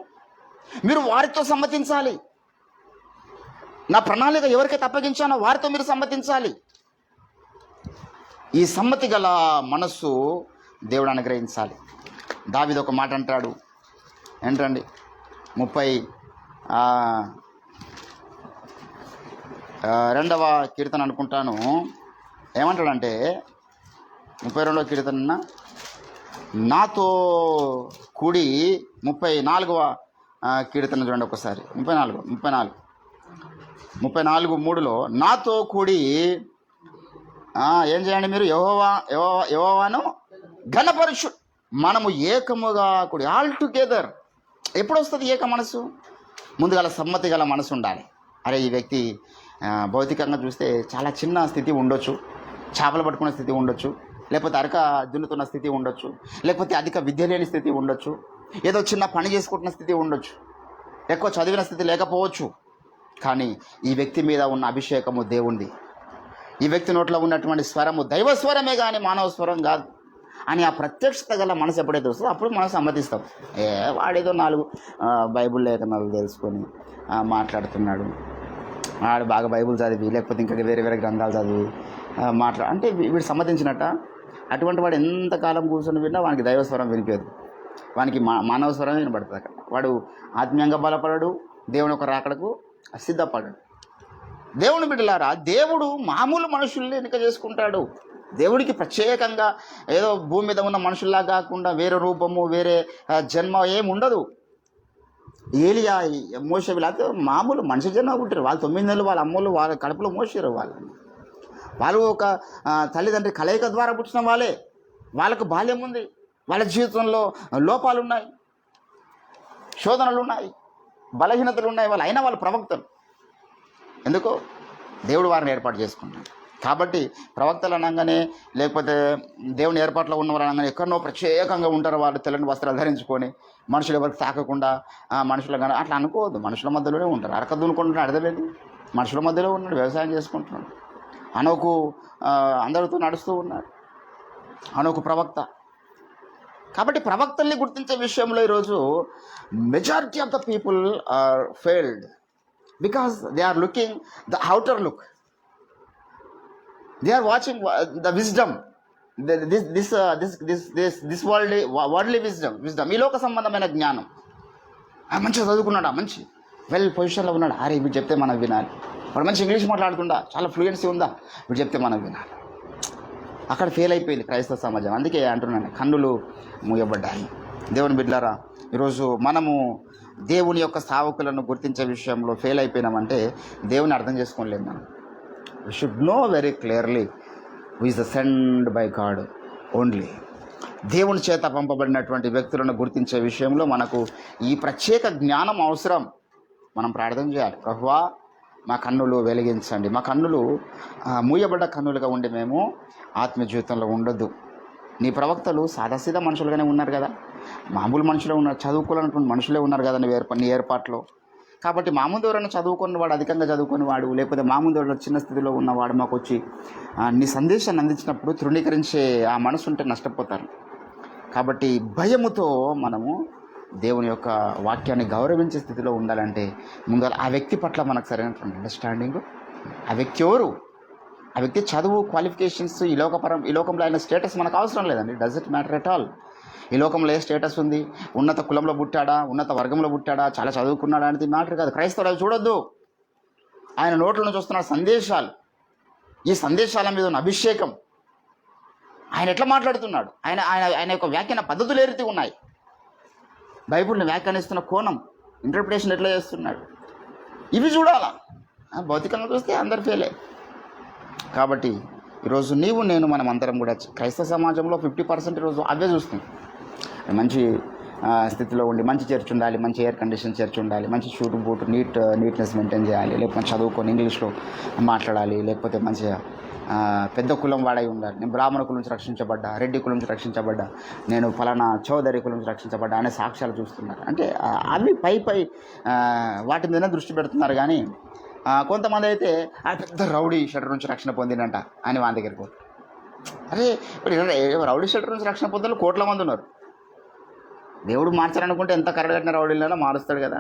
మీరు వారితో సమ్మతించాలి. నా ప్రణాళిక ఎవరికైతే అప్పగించానో వారితో మీరు సమ్మతించాలి. ఈ సమ్మతి గల మనస్సు దేవుడు అనుగ్రహించాలి. దావీదు ఒక మాట అంటాడు, ఏంటండి 32వ కీర్తన అనుకుంటాను. ఏమంటాడంటే 32వ కీర్తన నాతో కూడి 34వ కీర్తన చూడండి ఒకసారి. 34:3లో నాతో కూడి ఏం చేయండి మీరు? యెహోవాను ఘనపరచు, మనము ఏకముగా కూడి. All together. ఎప్పుడు వస్తుంది ఏక మనసు? ముందుగల సమ్మతి గల మనసు ఉండాలి. అరే ఈ వ్యక్తి భౌతికంగా చూస్తే చాలా చిన్న స్థితి ఉండొచ్చు, చేపలు పట్టుకునే స్థితి ఉండొచ్చు, లేకపోతే అరక దున్నుతున్న స్థితి ఉండొచ్చు, లేకపోతే అధిక విద్య లేని స్థితి ఉండొచ్చు, ఏదో చిన్న పని చేసుకుంటున్న స్థితి ఉండొచ్చు, ఎక్కువ చదివిన స్థితి లేకపోవచ్చు. కానీ ఈ వ్యక్తి మీద ఉన్న అభిషేకము దేవుంది. ఈ వ్యక్తి నోట్లో ఉన్నటువంటి స్వరము దైవ స్వరమే కానీ మానవ స్వరం కాదు అని ఆ ప్రత్యక్షత గల మనసు ఎప్పుడైతే వస్తుందో అప్పుడు మనం సమ్మతిస్తాం. వాడేదో 4 బైబుల్ లేఖనాలు తెలుసుకొని మాట్లాడుతున్నాడు, వాడు బాగా బైబుల్ చదివి లేకపోతే ఇంకా వేరే వేరే గ్రంథాలు చదివి అంటే వీడు సమ్మతించినట్ట. అటువంటి వాడు ఎంతకాలం కూర్చొని విన్నా వానికి దైవస్వరం వినిపేది, వానికి మానవ స్వరం వినబడుతుంది. అక్కడ వాడు ఆత్మీయంగా బలపడడు, దేవుని యొక్క రాకడకు సిద్ధపడడు. దేవుని బిడ్డలారా, దేవుడు మామూలు మనుషుల్ని ఎన్నిక చేసుకుంటాడు. దేవుడికి ప్రత్యేకంగా ఏదో భూమి మీద ఉన్న మనుషుల్లా కాకుండా వేరే రూపము వేరే జన్మ ఏమి ఉండదు. ఏలియా మోసే వీళ్ళతో మామూలు మనిషి జన్మ పుట్టారు. వాళ్ళు 9 నెలలు వాళ్ళ అమ్మలు వాళ్ళ కడుపులో మోసారు. వాళ్ళు ఒక తల్లిదండ్రి కలయిక ద్వారా పుట్టిన వాళ్ళే. వాళ్ళకు బాల్యం ఉంది, వాళ్ళ జీవితంలో లోపాలు ఉన్నాయి, శోధనలు ఉన్నాయి, బలహీనతలు ఉన్నాయి. అయినా వాళ్ళు ప్రవక్తలు. ఎందుకో దేవుడు వారిని ఏర్పాటు చేసుకుంటాడు. కాబట్టి ప్రవక్తలు అనగానే లేకపోతే దేవుని ఏర్పాట్లో ఉన్నవారు అనగానే ఎక్కడనో ప్రత్యేకంగా ఉంటారు. వాళ్ళు తెల్లని వస్త్రాలు ధరించుకొని మనుషులు ఎవరికి తాకకుండా మనుషులు కానీ అట్లా అనుకోవద్దు. మనుషుల మధ్యలోనే ఉంటారు. అరక దున్నుకుంటున్నాడు, అర్థమేది మనుషుల మధ్యలో ఉన్నాడు, వ్యవసాయం చేసుకుంటున్నాడు. అనోకు అందరితో నడుస్తూ ఉన్నాడు, అనోకు ప్రవక్త. కాబట్టి ప్రవక్తల్ని గుర్తించే విషయంలో ఈరోజు majority of the people are failed because they are looking the outer look. They are watching the wisdom, this worldly wisdom. ఈ లోక సంబంధమైన జ్ఞానం. మంచిగా చదువుకున్నాడా, మంచి వెల్ పొజిషన్లో ఉన్నాడు, అరే వీడు చెప్తే మనం వినాలి. వాడు మంచి ఇంగ్లీష్ మాట్లాడుతుందా, చాలా ఫ్లూయెన్సీ ఉందా, వీడు చెప్తే మనం వినాలి. అక్కడ ఫెయిల్ అయిపోయింది క్రైస్తవ సమాజం. అందుకే అంటున్నాను, కన్నులు మూయబడ్డాయి. దేవుని బిడ్డలారా, ఈరోజు మనము దేవుని యొక్క సేవకులను గుర్తించే విషయంలో ఫెయిల్ అయిపోయినామంటే దేవుని అర్థం చేసుకోలేము. మనం we should know very clearly who is sent by God only. దేవుని చేత పంపబడినటువంటి వ్యక్తులను గుర్తించే విషయంలో మనకు ఈ ప్రత్యేక జ్ఞానం అవసరం. మనం ప్రార్థన చేయాలి, ప్రభువా మా కన్నులు వెలిగించండి. మా కన్నులు మూయబడ్డ కన్నులుగా ఉండి మేము ఆత్మీయ జీవితంలో ఉండొద్దు. నీ ప్రవక్తలు సాదాసీదా మనుషులుగానే ఉన్నారు కదా, మామూలు మనుషులే ఉన్నారు, చదువుకోవాలన్నటువంటి మనుషులే ఉన్నారు కదా నీ ఏర్పాట్లో. కాబట్టి మా ముందు ఎవరైనా చదువుకున్న వాడు, అధికంగా చదువుకుని వాడు, లేకపోతే మా ముందు ఎవరైనా చిన్న స్థితిలో ఉన్నవాడు మాకు వచ్చి నీ సందేశాన్ని అందించినప్పుడు తృణీకరించే ఆ మనసు ఉంటే నష్టపోతారు. కాబట్టి భయముతో మనము దేవుని యొక్క వాక్యాన్ని గౌరవించే స్థితిలో ఉండాలంటే ముందు ఆ వ్యక్తి పట్ల మనకు సరైనటువంటి అండర్స్టాండింగ్, ఆ వ్యక్తి ఎవరు, ఆ వ్యక్తి చదువు, క్వాలిఫికేషన్స్, ఈ లోకంలో ఆయన స్టేటస్ మనకు అవసరం లేదండి. Does it matter at all. ఈ లోకంలో ఏ స్టేటస్ ఉంది, ఉన్నత కులంలో పుట్టాడా, ఉన్నత వర్గంలో పుట్టాడా, చాలా చదువుకున్నాడా అనేది మ్యాటర్ కాదు. క్రైస్తవులు అవి చూడొద్దు. ఆయన నోట్ల నుంచి వస్తున్న సందేశాలు, ఈ సందేశాల మీద ఉన్న అభిషేకం, ఆయన ఎట్లా మాట్లాడుతున్నాడు, ఆయన ఆయన ఆయన యొక్క వ్యాఖ్యాన పద్ధతులు ఏ రీతిగా ఉన్నాయి, బైబిల్ని వ్యాఖ్యానిస్తున్న కోణం, ఇంటర్ప్రిటేషన్ ఎట్లా చేస్తున్నాడు, ఇవి చూడాలా. భౌతికంగా చూస్తే అందరు ఫెయిలే. కాబట్టి ఈరోజు నీవు నేను మనం అందరం కూడా క్రైస్తవ సమాజంలో 50% ఈరోజు అవే చూస్తున్నాం. మంచి స్థితిలో ఉండి మంచి చర్చ్ ఉండాలి, మంచి ఎయిర్ కండిషన్ చర్చ్ ఉండాలి, మంచి షూట్ బూట్ నీట్నెస్ మెయింటైన్ చేయాలి, లేకపోతే చదువుకొని ఇంగ్లీష్లో మాట్లాడాలి, లేకపోతే మంచిగా పెద్ద కులం వాడై ఉండాలి. నేను బ్రాహ్మణ కులం నుంచి రక్షించబడ్డా, రెడ్డి కులం నుంచి రక్షించబడ్డా, నేను ఫలానా చౌదరి కులం నుంచి రక్షించబడ్డా అనే సాక్ష్యాలు చూస్తున్నారు. అంటే అవి పై వాటి మీద దృష్టి పెడుతున్నారు. కానీ కొంతమంది అయితే ఆ పెద్ద రౌడీ షెటర్ నుంచి రక్షణ పొందినంట అని వాని దగ్గరికి పోతారు. అరే ఇప్పుడు రౌడీ షెటర్ నుంచి రక్షణ పొందిన కోట్ల మంది ఉన్నారు. దేవుడు మార్చాలనుకుంటే ఎంత కరడగట్టిన రౌడీలైనా మారుస్తాడు కదా.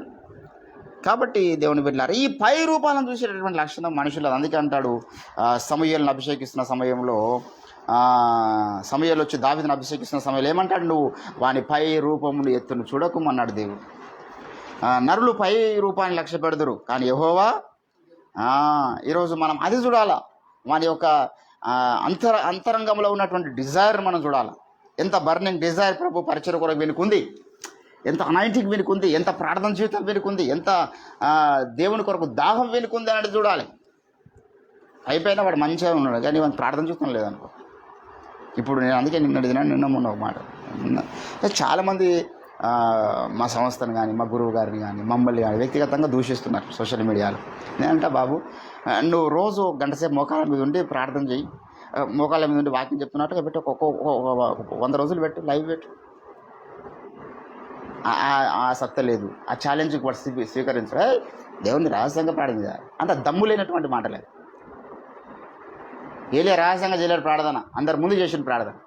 కాబట్టి దేవుని బిడ్డలారా, ఈ పై రూపాలను చూసేటటువంటి లక్షణం మనుషులు. అందుకే అంటాడు, సమూయేలును అభిషేకిస్తున్న సమయంలో, సమూయేలు వచ్చి దావీదును అభిషేకిస్తున్న సమయంలో ఏమంటాడు, నువ్వు వాని పై రూపమును ఎత్తును చూడకమన్నాడు దేవుడు. నరులు పై రూపాన్ని లక్ష్య పెడదురు, కానీ యెహోవా ఈరోజు మనం అది చూడాలా. వాని యొక్క అంతరంగంలో ఉన్నటువంటి డిజైర్ మనం చూడాలి. ఎంత బర్నింగ్ డిజైర్ ప్రభు పరిచయ కొరకు వెనుకుంది, ఎంత అనాయింటింగ్ వెనుకుంది, ఎంత ప్రార్థన జీవితం వెనుకుంది, ఎంత దేవుని కొరకు దాహం వెనుకుంది అనేది చూడాలి. అయిపోయినా వాడు మంచిగా ఉన్నాడు, కానీ వాడిని ప్రార్థన జీవితం లేదనుకో. ఇప్పుడు నేను అందుకే నిన్న మొన్న ఒక మాట, చాలామంది మా సంస్థను కానీ, మా గురువు గారిని కానీ, మమ్మల్ని కానీ వ్యక్తిగతంగా దూషిస్తున్నారు సోషల్ మీడియాలో. నేనంట, బాబు నువ్వు రోజు గంట సేపు మోకాళ్ళ మీద ఉండి ప్రార్థన చేయి, మోకాళ్ళ మీద ఉండి వాక్యం చెప్తున్నట్టుగా పెట్టి ఒక 100 రోజులు పెట్టు, లైవ్ పెట్టు. ఆ సత్త లేదు, ఆ ఛాలెంజ్కి వాడు స్వీకరించరా, దేవుని రహస్యంగా ప్రార్థన చేయాలి. అంత దమ్ము లేనటువంటి మాటలేదు. ఏలే రహస్యంగా చేయలేడు ప్రార్థన, అందరు ముందు చేసిన ప్రార్థన.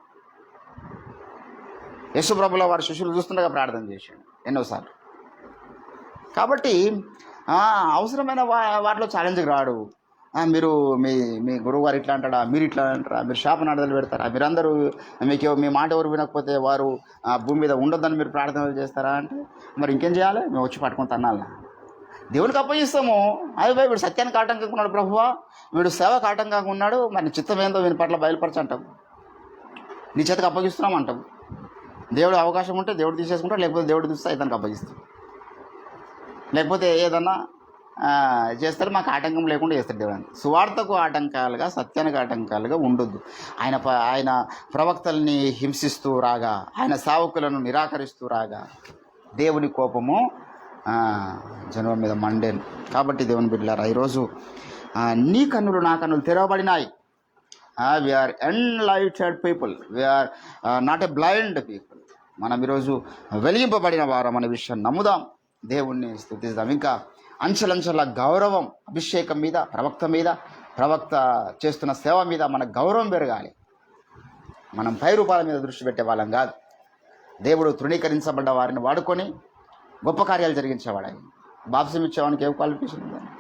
యేసుప్రభుల వారి శిష్యులు చూస్తుండగా ప్రార్థన చేశాడు ఎన్నోసార్లు. కాబట్టి అవసరమైన వాటిలో ఛాలెంజ్కి రాడు. మీరు మీ గురువు గారు ఇట్లా అంటాడా, మీరు ఇట్లా అంటారా, మీరు శాపనార్థాలు పెడతారా, మీరందరూ మీ మాట ఎవరు వినకపోతే వారు భూమి మీద ఉండొద్దని మీరు ప్రార్థనలు చేస్తారా అంటే, మరి ఇంకేం చేయాలి, మేము వచ్చి పట్టుకొని తన్నాలా? దేవునికి అప్పగిస్తాము. అదే వీడు సత్యానికి ఆటంకంగా ఉన్నాడు ప్రభువా, వీడు సేవకు ఆటంకంగా ఉన్నాడు, మరి చిత్తం ఏందో వీని పట్ల బయలుపరచంటాం, నీ చేతకు అప్పగిస్తున్నాం అంటాం. దేవుడు అవకాశం ఉంటే దేవుడు తీసేసుకుంటాడు, లేకపోతే దేవుడు చూస్తే ఇతనికి అప్పగిస్తాం, లేకపోతే ఏదన్నా చేస్తారు. మాకు ఆటంకం లేకుండా చేస్తారు దేవుడు. సువార్తకు ఆటంకాలుగా, సత్యానికి ఆటంకాలుగా ఉండొద్దు. ఆయన ప్రవక్తల్ని హింసిస్తూ రాగా, ఆయన సేవకులను నిరాకరిస్తూ రాగా దేవుని కోపము జనం మీద మండేను. కాబట్టి దేవుని బిడ్డలారా, ఈరోజు నీ కన్నులు నా కన్నులు తెరవబడినాయి. We are enlightened people, we are not a blind people. మనం ఈరోజు వెలిగింపబడిన వారం అనే విషయాన్ని నమ్ముదాం, దేవుణ్ణి స్తుతిద్దాం. ఇంకా అంచెలంచెల గౌరవం, అభిషేకం మీద, ప్రవక్త చేస్తున్న సేవ మీద మన గౌరవం పెరగాలి. మనం పై రూపాల మీద దృష్టి పెట్టే వాళ్ళం కాదు. దేవుడు తృణీకరించబడ్డ వారిని వాడుకొని గొప్ప కార్యాలు జరిగించేవాడు. బాప్సం ఇచ్చేవానికి ఏ క్వాలిఫికేషన్ ఉందని?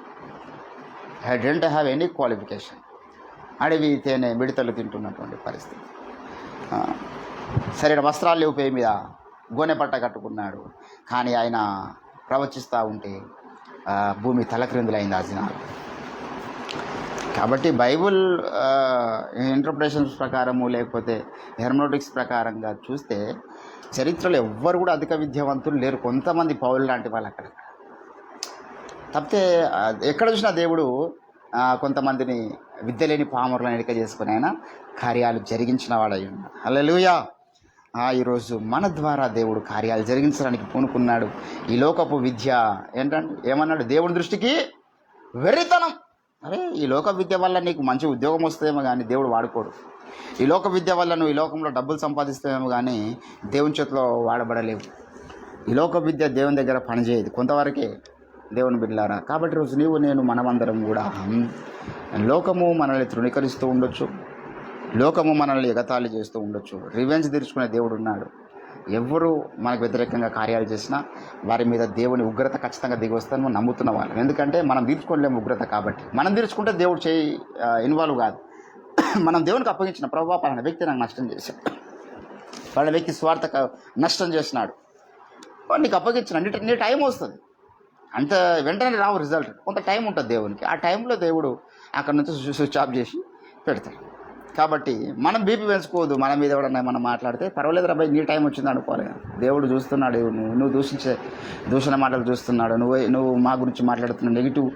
I don't have any qualification. అడవి తేనె మిడతలు తింటున్నటువంటి పరిస్థితి. సరైన వస్త్రాలు లేవు, పేరు మీద గోనె పట్ట కట్టుకున్నాడు, కానీ ఆయన ప్రవచిస్తూ ఉంటే భూమి తలక్రిందులైంది ఆ దినాలు. కాబట్టి బైబుల్ ఇంటర్ప్రిటేషన్స్ ప్రకారము, లేకపోతే హెర్మనోటిక్స్ ప్రకారంగా చూస్తే చరిత్రలో ఎవ్వరు కూడా అధిక విద్యావంతులు లేరు. కొంతమంది పౌలు లాంటి వాళ్ళు అక్కడ తప్పితే ఎక్కడ చూసినా దేవుడు కొంతమందిని విద్య లేని పామరులను ఎన్నిక చేసుకుని ఆయన కార్యాలు జరిగించిన వాడై ఉన్నాడు. హల్లెలూయా. ఈరోజు మన ద్వారా దేవుడు కార్యాలు జరిగించడానికి పూనుకున్నాడు. ఈ లోకపు విద్య ఏంటంటే ఏమన్నాడు, దేవుడి దృష్టికి వెర్రితనం. అరే ఈ లోక విద్య వల్ల నీకు మంచి ఉద్యోగం వస్తుందేమో కానీ దేవుడు వాడుకోడు. ఈ లోక విద్య వల్ల నువ్వు ఈ లోకంలో డబ్బులు సంపాదిస్తావేమో కానీ దేవుని చేతిలో వాడబడలేవు. ఈ లోక విద్య దేవుని దగ్గర పనిచేయదు, కొంతవరకే దేవుని బిడ్డలారా. కాబట్టి రోజు నీవు నేను మనమందరం కూడా లోకము మనల్ని తృణీకరిస్తూ ఉండొచ్చు, లోకము మనల్ని ఎగతాళి చేస్తూ ఉండొచ్చు. రివెంజ్ తీర్చుకునే దేవుడు ఉన్నాడు. ఎవరు మనకు వ్యతిరేకంగా కార్యాలు చేసినా వారి మీద దేవుని ఉగ్రత ఖచ్చితంగా దిగి వస్తాను నమ్ముతున్న వాళ్ళం. ఎందుకంటే మనం తీర్చుకోలేము ఉగ్రత. కాబట్టి మనం తీర్చుకుంటే దేవుడు ఇన్వాల్వ్ కాదు. మనం దేవునికి అప్పగించిన ప్రభువా పలానా వ్యక్తి నాకు నష్టం చేశాడు, వాళ్ళ వ్యక్తి స్వార్థ నష్టం చేసినాడు, నీకు అప్పగించిన నీ టైం వస్తుంది. అంత వెంటనే రావు రిజల్ట్, కొంత టైం ఉంటుంది దేవునికి. ఆ టైంలో దేవుడు అక్కడ నుంచి స్విచ్ ఆఫ్ చేసి పెడతాడు. కాబట్టి మనం బీపీ పెంచుకోవద్దు. మన మీద ఎవడన్నా మనం మాట్లాడితే పర్వాలేదు రాబాయి నీ టైం వచ్చింది అనుకోవాలి. దేవుడు చూస్తున్నాడు, నువ్వు దూషణ మాటలు చూస్తున్నాడు, నువ్వు మా గురించి మాట్లాడుతున్న నెగిటివ్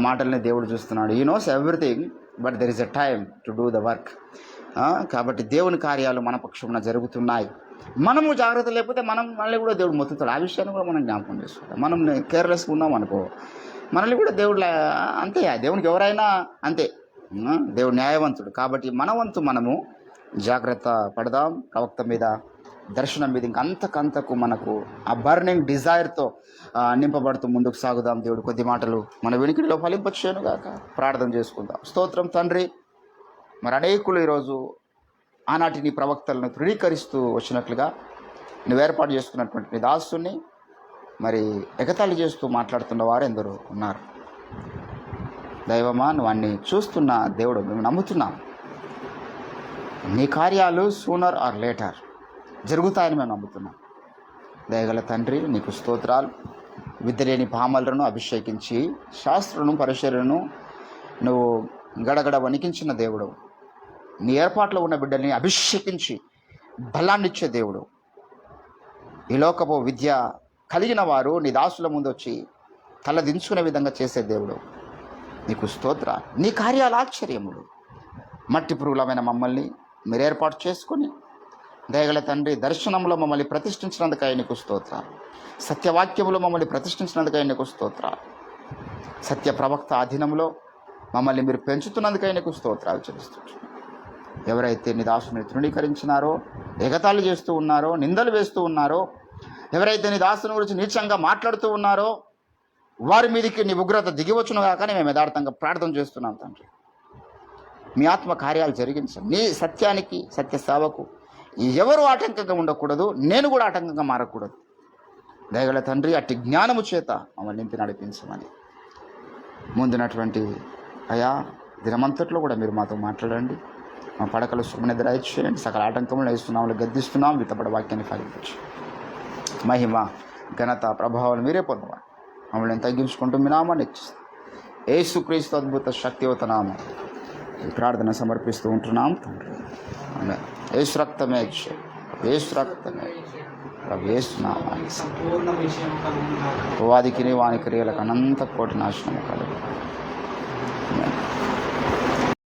మాటల్ని దేవుడు చూస్తున్నాడు. He knows everything, but there is a time to do the work. కాబట్టి దేవుని కార్యాలు మన పక్షమున జరుగుతున్నాయి. మనము జాగ్రత్త లేకపోతే మనల్ని కూడా దేవుడు మొత్తుతాడు. ఆ విషయాన్ని కూడా మనం జ్ఞాపకం చేసుకుంటాం. మనం కేర్లెస్గా ఉన్నాం అనుకో, మనల్ని కూడా దేవుడు అంతే. దేవునికి ఎవరైనా అంతే, దేవుడు న్యాయవంతుడు. కాబట్టి మన వంతు మనము జాగ్రత్త పడదాం. ప్రవక్త మీద, దర్శనం మీద ఇంకంతకంతకు మనకు ఆ బర్నింగ్ డిజైర్తో నింపబడుతూ ముందుకు సాగుదాం. దేవుడు కొద్ది మాటలు మన వెనుకడిలో ఫలింపచేయను గాక. ప్రార్థన చేసుకుందాం. స్తోత్రం తండ్రి. మరి అనేకులు ఈరోజు ఆనాటి నీ ప్రవక్తలను తృణీకరిస్తూ వచ్చినట్లుగా నువ్వు ఏర్పాటు చేసుకున్నటువంటి నీ దాసుని మరి ఎగతాళి చేస్తూ మాట్లాడుతున్న వారు ఎందరో ఉన్నారు. దైవమా, నువ్వు అన్ని చూస్తున్న దేవుడు, మేము నమ్ముతున్నాం నీ కార్యాలు సూనర్ ఆర్ లేటర్ జరుగుతాయని మేము నమ్ముతున్నాం. దయగల తండ్రి, నీకు స్తోత్రాలు. విద్య లేని పామలను అభిషేకించి శాస్త్రులను పరిశీలను నువ్వు గడగడ వణికించిన దేవుడు. నీ ఏర్పాట్లో ఉన్న బిడ్డల్ని అభిషేకించి బలాన్నిచ్చే దేవుడు. ఈ లోకపు విద్య కలిగిన వారు నీ దాసుల ముందు వచ్చి తలదించుకునే విధంగా చేసే దేవుడు. నీకు స్తోత్ర. నీ కార్యాలు ఆశ్చర్యములు. మట్టి పురుగులమైన మమ్మల్ని మీరు ఏర్పాటు చేసుకొని దయగల తండ్రి, దర్శనంలో మమ్మల్ని ప్రతిష్ఠించినందుకై నీకు స్తోత్ర. సత్యవాక్యములో మమ్మల్ని ప్రతిష్ఠించినందుకై నీకు స్తోత్ర. సత్య ప్రవక్త అధీనంలో మమ్మల్ని మీరు పెంచుతున్నందుకై నీకు స్తోత్రాలు చెల్లిస్తున్నాను. ఎవరైతే నీ దాసుని తృణీకరించినారో, ఎగతాళి చేస్తూ ఉన్నారో, నిందలు వేస్తూ ఉన్నారో, ఎవరైతే నీ దాసుని గురించి నీచంగా మాట్లాడుతూ ఉన్నారో వారి మీదకి నీ ఉగ్రత దిగివచ్చును కాకనే మేము యథార్థంగా ప్రార్థన చేస్తున్నాం తండ్రి. మీ ఆత్మ కార్యాలు జరిగించండి. నీ సత్యానికి, సత్య సేవకు ఎవరు ఆటంకంగా ఉండకూడదు, నేను కూడా ఆటంకంగా మారకూడదు. దయగల తండ్రి, అట్టి జ్ఞానము చేత మమ్మల్ని నింపి నడిపించమని ముందున్నటువంటి అయా దినమంతట్లో కూడా మీరు మాతో మాట్లాడండి. మా పడకలు సుమనిద్ర ఇచ్చేయండి. సకల ఆటంకములు వేస్తున్నాము, గద్దిస్తున్నాం. విత్తపడ వాక్యాన్ని ఫలించు. మహిమ, ఘనత, ప్రభావాలు మీరే పొందవాలి. మమ్మల్ని తగ్గించుకుంటూ మీ నామాన్ని ఇచ్చిస్తాం. యేసుక్రీస్తు అద్భుత శక్తివంత నామం ఈ ప్రార్థన సమర్పిస్తూ ఉంటున్నాం తండ్రి. యేసు రక్తమే, యేసు రక్తమే, యేసు నామాన్ని వాదికి వాని క్రియలకు అనంత కోటి నాశనము కలుగు.